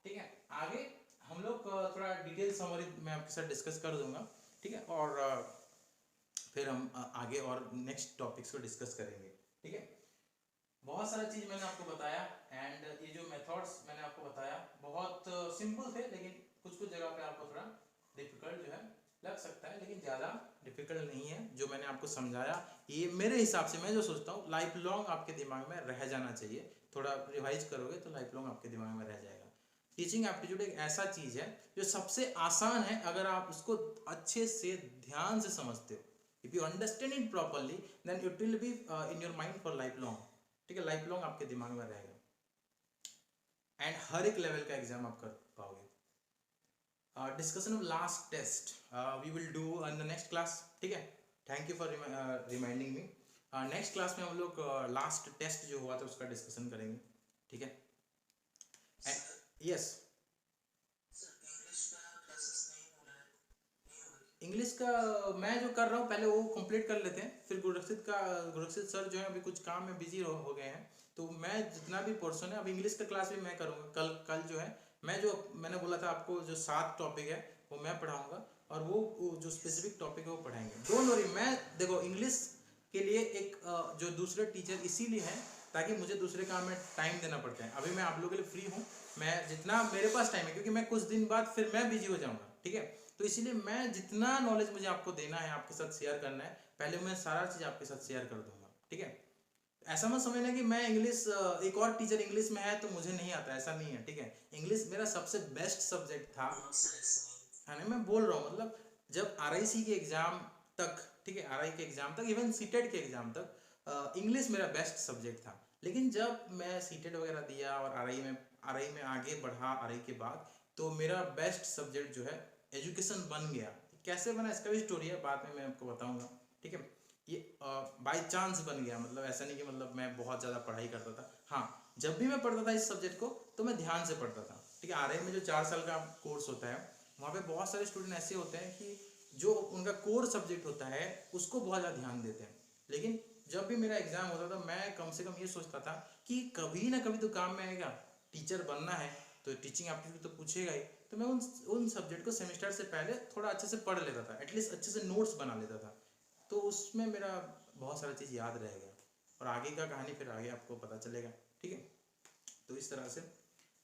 ठीक है। आगे हम लोग थोड़ा डिटेल समरी मैं आपके साथ डिस्कस कर दूंगा, ठीक है, और फिर हम आगे और नेक्स्ट टॉपिक्स को डिस्कस करेंगे, ठीक है। बहुत सारा चीज मैंने आपको बताया एंड ये जो मेथड्स मैंने आपको बताया बहुत सिंपल थे, लेकिन कुछ कुछ जगह पे आपको थोड़ा डिफिकल्ट जो है लग सकता है, लेकिन ज़्यादा डिफिकल्ट नहीं है। जो मैंने आपको समझाया ये मेरे हिसाब से मैं जो सोचता हूँ लाइफ लॉन्ग आपके दिमाग में रह जाना चाहिए, थोड़ा रिवाइज करोगे तो लाइफ लॉन्ग आपके दिमाग में रह जाएगा। टीचिंग एप्टीट्यूड एक ऐसा चीज़ है जो सबसे आसान है अगर आप उसको अच्छे से ध्यान से समझते हो। If you understand it properly then it will be in your mind for life long, ठीक है, लाइफ लॉन्ग आपके दिमाग में रहेगा एंड हर एक लेवल का एग्जाम आप कर पाओगे। Discussion of last test we will do in the next class, ठीक है। Thank you for reminding me. Next class में हम लोग लास्ट टेस्ट जो हुआ था उसका डिस्कशन करेंगे, ठीक है। यस, इंग्लिश का मैं जो कर रहा हूँ पहले वो कंप्लीट कर लेते हैं, फिर गुरक्षित सर जो है अभी कुछ काम में बिजी हो गए हैं, तो मैं जितना भी पोर्शन है अभी इंग्लिश का क्लास भी मैं करूँगा। कल जो है मैं जो मैंने बोला था आपको जो 7 टॉपिक है वो मैं पढ़ाऊँगा और वो जो स्पेसिफिक टॉपिक है वो पढ़ाएंगे। डोंट वरी, मैं देखो इंग्लिश के लिए एक जो दूसरे टीचर इसीलिए हैं ताकि मुझे दूसरे काम में टाइम देना पड़ता है। अभी मैं आप लोगों के लिए फ्री हूँ, मैं जितना मेरे पास टाइम है, क्योंकि मैं कुछ दिन बाद फिर मैं बिजी हो जाऊँगा, ठीक है। तो इसीलिए मैं जितना नॉलेज मुझे आपको देना है, आपके साथ शेयर करना है, पहले मैं सारा चीज़ आपके साथ शेयर कर दूंगा, ठीक है। ऐसा मत समझना कि मैं इंग्लिश एक और टीचर इंग्लिश में है तो मुझे नहीं आता, ऐसा नहीं है, ठीक है। इंग्लिश मेरा सबसे बेस्ट सब्जेक्ट था, है ना, मैं बोल रहा हूँ, मतलब जब आरआईसी के एग्जाम तक, ठीक है, आरआई के एग्जाम तक, इवन सीटेट के एग्जाम तक इंग्लिश मेरा बेस्ट सब्जेक्ट था। लेकिन जब मैं सीटेट वगैरह दिया और आरआई में आगे बढ़ा, आरआई के बाद तो मेरा बेस्ट सब्जेक्ट जो है एजुकेशन बन गया। कैसे बना इसका भी स्टोरी है, बाद में मैं आपको बताऊंगा, ठीक है। ये बाय चांस बन गया, मतलब ऐसा नहीं कि मतलब मैं बहुत ज़्यादा पढ़ाई करता था। हाँ, जब भी मैं पढ़ता था इस सब्जेक्ट को तो मैं ध्यान से पढ़ता था, ठीक है। आरआई में जो 4 साल का कोर्स होता है वहाँ पे बहुत सारे स्टूडेंट ऐसे होते हैं कि जो उनका कोर सब्जेक्ट होता है उसको बहुत ज़्यादा ध्यान देते हैं, लेकिन जब भी मेरा एग्जाम होता था मैं कम से कम ये सोचता था कि कभी ना कभी तो काम में आएगा, टीचर बनना है तो टीचिंग एप्टीट्यूड तो पूछेगा ही। तो मैं उन सब्जेक्ट को सेमेस्टर से पहले थोड़ा अच्छे से पढ़ लेता था, एटलीस्ट अच्छे से नोट्स बना लेता था, तो उसमें मेरा बहुत सारा चीज़ याद रह गया। और आगे का कहानी फिर आगे आपको पता चलेगा, ठीक है। तो इस तरह से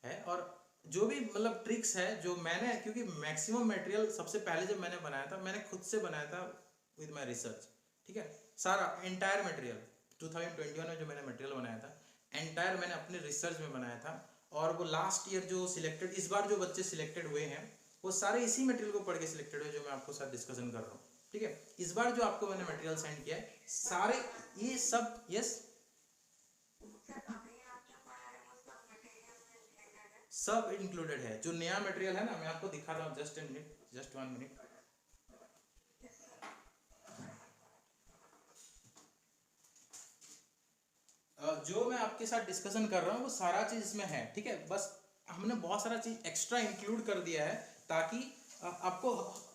है। और जो भी मतलब ट्रिक्स है जो मैंने, क्योंकि मैक्सिमम मटेरियल सबसे पहले जब मैंने बनाया था मैंने खुद से बनाया था विद माय रिसर्च, ठीक है। सारा एंटायर मटेरियल 2021 में जो मैंने मटेरियल बनाया था एंटायर मैंने अपने रिसर्च में बनाया था। और वो लास्ट ईयर जो सिलेक्टेड, इस बार जो बच्चे सिलेक्टेड हुए हैं वो सारे इसी मटेरियल को पढ़ के सिलेक्टेड हुए जो मैं आपको साथ डिस्कशन कर रहा हूँ, ठीक है। इस बार जो आपको मैंने मटेरियल सेंड किया है सारे ये सब, यस, सब इंक्लूडेड है। जो नया मटेरियल है ना मैं आपको दिखा रहा हूँ, just a minute, just 1 minute. जो मैं आपके साथ डिस्कशन कर रहा हूँ वो सारा चीज इसमें है, ठीक है। बस हमने बहुत सारा चीज एक्स्ट्रा इंक्लूड कर दिया है ताकि आपको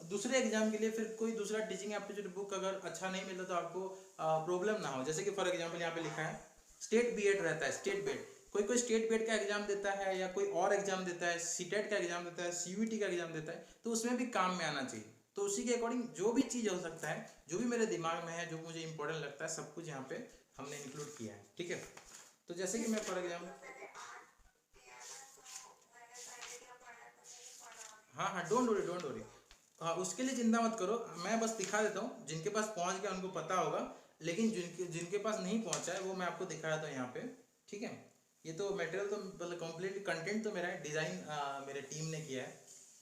दूसरे एग्जाम के लिए फिर कोई दूसरा टीचिंग एप्टीट्यूड बुक अगर अच्छा नहीं मिलता तो आपको प्रॉब्लम ना हो। जैसे कि फॉर एग्जाम्पल यहाँ पे लिखा है स्टेट बीएड रहता है, स्टेट बीएड, कोई कोई स्टेट बीएड का एग्जाम देता है या कोई और एग्जाम देता है, सीटेट का एग्जाम देता है, सीयूईटी का एग्जाम देता है, तो उसमें भी काम में आना चाहिए। तो उसी के अकॉर्डिंग जो भी चीज़ हो सकता है, जो भी मेरे दिमाग में है, जो मुझे इंपॉर्टेंट लगता है, सब कुछ यहाँ पे हमने इंक्लूड किया है, ठीक है। तो जैसे कि मैं फॉर एग्जाम्पल, हाँ हाँ, डोंट वरी डोंट वरी, हाँ उसके लिए चिंता मत करो, मैं बस दिखा देता हूँ, जिनके पास पहुँच गया उनको पता होगा, लेकिन जिनके जिनके पास नहीं पहुँचा है वो मैं आपको दिखा देता हूँ यहाँ पे, ठीक है। ये तो मटेरियल तो मतलब कंप्लीट कंटेंट तो मेरा है, डिज़ाइन मेरे टीम ने किया है,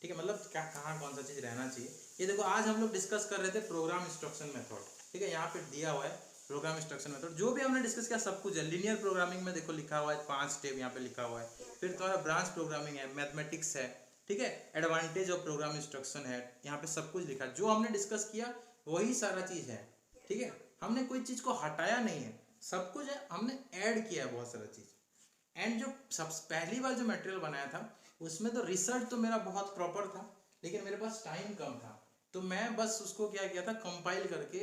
ठीक है। मतलब क्या कहाँ कौन सा चीज़ रहना चाहिए। ये देखो आज हम लोग डिस्कस कर रहे थे प्रोग्राम इंस्ट्रक्शन मेथड, ठीक है। यहाँ पे दिया हुआ है प्रोग्राम इंस्ट्रक्शन मेथड, जो भी हमने डिस्कस किया सब कुछ है। लीनियर प्रोग्रामिंग में देखो लिखा हुआ है 5 स्टेप यहाँ पे लिखा हुआ है। फिर तुम्हारा ब्रांच प्रोग्रामिंग है, मैथमेटिक्स है, ठीक है। एडवांटेज ऑफ प्रोग्राम इंस्ट्रक्शन है, यहाँ पे सब कुछ लिखा है। जो हमने डिस्कस किया वही सारा चीज़ है, ठीक है। हमने कोई चीज़ को हटाया नहीं है, सब कुछ है, हमने ऐड किया है बहुत सारा चीज़। एंड जो सबसे पहली बार जो मटेरियल बनाया था उसमें तो रिसर्च तो मेरा बहुत प्रॉपर था, लेकिन मेरे पास टाइम कम था, तो मैं बस उसको क्या किया था कंपाइल करके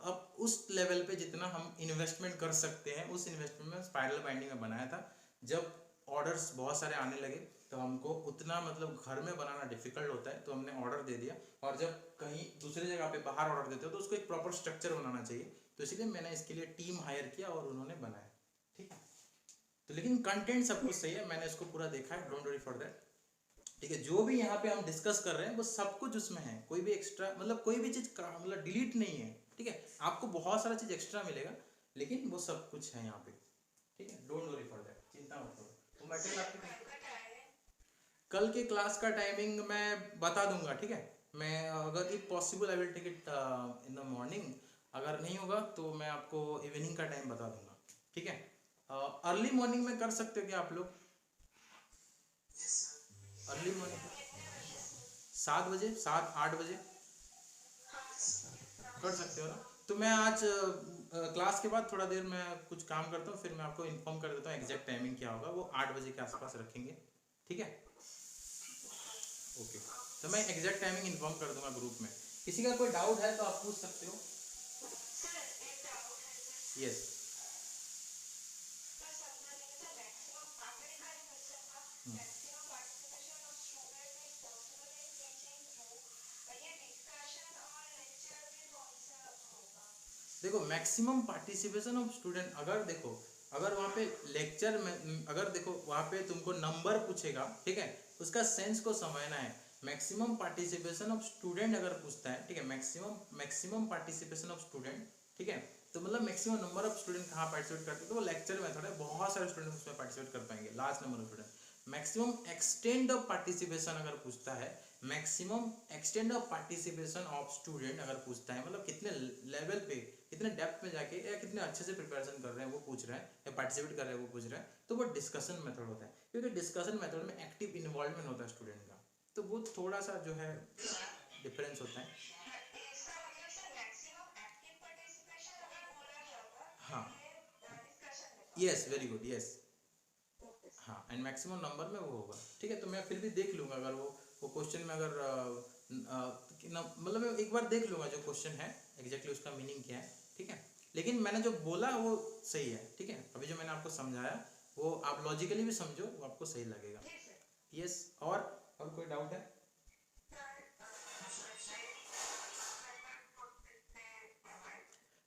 अब उस लेवल पे जितना हम इन्वेस्टमेंट कर सकते हैं उस इन्वेस्टमेंट में स्पाइरल बाइंडिंग में बनाया था। जब ऑर्डर्स बहुत सारे आने लगे तो हमको उतना मतलब घर में बनाना डिफिकल्ट होता है, तो हमने ऑर्डर दे दिया। और जब कहीं दूसरी जगह पे बाहर ऑर्डर देते हो तो उसको एक प्रॉपर स्ट्रक्चर बनाना चाहिए, तो इसीलिए मैंने इसके लिए टीम हायर किया और उन्होंने बनाया, ठीक है। तो लेकिन कंटेंट सब कुछ सही है, मैंने इसको पूरा देखा है, डोंट वरी फॉर दैट, ठीक है। जो भी यहाँ पे हम डिस्कस कर रहे हैं वो सब कुछ उसमें है, कोई भी एक्स्ट्रा मतलब कोई भी चीज़ मतलब डिलीट नहीं है, ठीक है। आपको बहुत सारा चीज़ एक्स्ट्रा मिलेगा लेकिन वो सब कुछ है यहाँ पे, ठीक है। डोंट वरी फॉर दैट, चिंता मत करो। तो मटेरियल आपके कल के क्लास का टाइमिंग मैं बता दूंगा, ठीक है। मैं अगर if possible I will take it in the morning, अगर नहीं होगा तो मैं आपको इवनिंग का टाइम बता दूंगा, ठीक है। अर्ली मॉर्निंग में कर सकते हो क्या आप लोग? अर्ली मॉर्निंग 7 बजे, 7-8 बजे कर सकते हो ना? तो मैं आज क्लास के बाद थोड़ा देर मैं कुछ काम करता हूँ, फिर मैं आपको इन्फॉर्म कर देता हूँ एग्जैक्ट टाइमिंग क्या होगा, वो 8 बजे के आसपास रखेंगे, ठीक है। ओके, तो मैं एग्जैक्ट टाइमिंग इन्फॉर्म कर दूंगा ग्रुप में। किसी का कोई डाउट है तो आप पूछ सकते हो। यस, देखो मैक्सिमम पार्टिसिपेशन ऑफ स्टूडेंट, अगर देखो अगर वहाँ पे लेक्चर में अगर देखो वहाँ पे तुमको नंबर पूछेगा, ठीक है, उसका सेंस को समझना है। मैक्सिमम पार्टिसिपेशन ऑफ स्टूडेंट अगर पूछता है, ठीक है, maximum maximum participation of student, ठीक है, तो मतलब मैक्सिमम नंबर ऑफ स्टूडेंट कहाँ पार्टिसिपेट करते हैं, तो वो लेक्चर मेथड है, बहुत सारे स्टूडेंट उसमें पार्टिसिपेट कर पाएंगे, large number of student. Maximum extend of participation अगर पूछता है, maximum extend of participation of student अगर पूछता है, मतलब कितने लेवल पे, कितने डेप्थ में जाके या कितने अच्छे से प्रिपरेशन कर रहे हैं वो पूछ रहा है, या पार्टिसिपेट कर रहे हैं वो पूछ रहा है, तो वो डिस्कशन मेथड होता है, क्योंकि डिस्कशन मेथड में एक्टिव इन्वॉल्वमेंट होता है स्टूडेंट का, तो वो थोड़ा सा जो है डिफरेंस होता है। हाँ, यस, वेरी गुड, यस। हाँ, एंड मैक्सिमम नंबर में वो होगा, ठीक है। तो मैं फिर भी देख लूंगा अगर वो क्वेश्चन में अगर मतलब मैं एक बार देख लूंगा जो क्वेश्चन है एग्जैक्टली उसका मीनिंग क्या है, ठीक है। लेकिन मैंने जो बोला वो सही है, ठीक है। अभी जो मैंने आपको समझाया वो आप लॉजिकली भी समझो, वो आपको सही लगेगा। यस। और कोई डाउट है?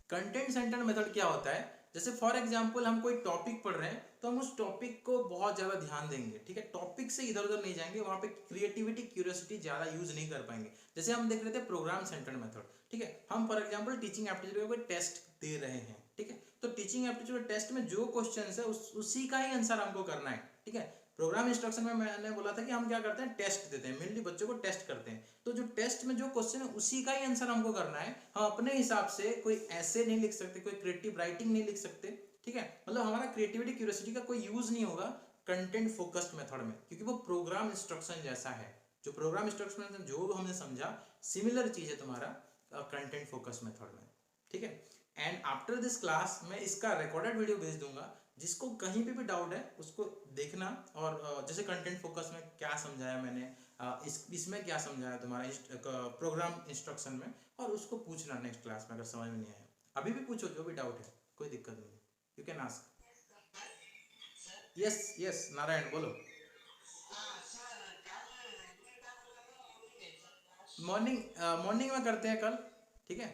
कंटेंट सेंटर मेथड क्या होता है? जैसे फॉर एग्जांपल हम कोई टॉपिक पढ़ रहे हैं तो हम उस टॉपिक को बहुत ज़्यादा ध्यान देंगे, ठीक है। टॉपिक से इधर उधर नहीं जाएंगे, वहाँ पे क्रिएटिविटी क्यूरियोसिटी ज़्यादा यूज नहीं कर पाएंगे। जैसे हम देख रहे थे प्रोग्राम सेंटर मेथड, ठीक है। हम फॉर एग्जाम्पल टीचिंग एप्टीट्यूड का कोई टेस्ट दे रहे हैं, ठीक है। तो टीचिंग एप्टीट्यूड टेस्ट में जो क्वेश्चन है उसी का ही आंसर हमको करना है, ठीक है। प्रोग्राम इंस्ट्रक्शन में मैंने बोला था कि हम क्या करते हैं, टेस्ट देते हैं, मेनली बच्चों को टेस्ट करते हैं। तो जो टेस्ट में जो क्वेश्चन है उसी का ही आंसर हमको करना है। हम अपने हिसाब से कोई ऐसे नहीं लिख सकते, कोई क्रिएटिव राइटिंग नहीं लिख सकते, ठीक है। मतलब हमारा क्रिएटिविटी क्यूरियोसिटी का कोई यूज नहीं होगा कंटेंट फोकस्ड मेथड में, क्योंकि वो प्रोग्राम इंस्ट्रक्शन जैसा है। जो प्रोग्राम इंस्ट्रक्शन जो हमने समझा सिमिलर चीज है तुम्हारा कंटेंट फोकस मेथड में, ठीक है। एंड आफ्टर दिस क्लास मैं इसका रिकॉर्डेड वीडियो भेज दूंगा, जिसको कहीं पे भी डाउट है उसको देखना। और जैसे कंटेंट फोकस में क्या समझाया मैंने, इसमें क्या समझाया तुम्हारा प्रोग्राम इंस्ट्रक्शन में, और उसको पूछना नेक्स्ट क्लास में अगर समझ में नहीं आया। अभी भी पूछो जो भी डाउट है, कोई दिक्कत नहीं, you can ask. Yes yes, Narayan बोलो। मॉर्निंग में करते हैं कल, ठीक है।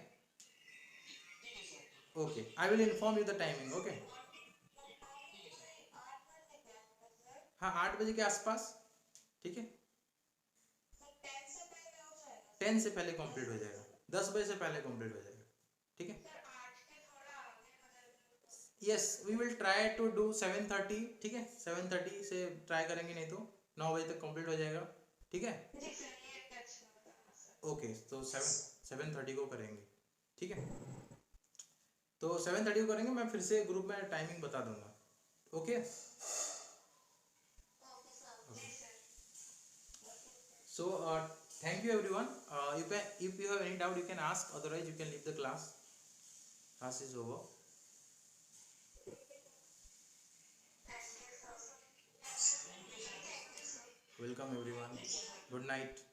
Okay, I will inform you the timing, okay. हाँ, 8 बजे के आसपास, ठीक है। 10 से पहले कंप्लीट हो जाएगा, 10 बजे से पहले कंप्लीट हो जाएगा, ठीक है। Yes, we will try to do 7:30, ठीक है। 7:30 से ट्राई करेंगे, नहीं तो 9 बजे तक कंप्लीट हो जाएगा, ठीक है। ओके, तो 7:30 को करेंगे, ठीक है। तो 7:30 को करेंगे, मैं फिर से ग्रुप में टाइमिंग बता दूंगा, okay. So thank you everyone. You can, if you have any doubt, you can ask. Otherwise, you can leave the class. Class is over. Welcome everyone. Good night.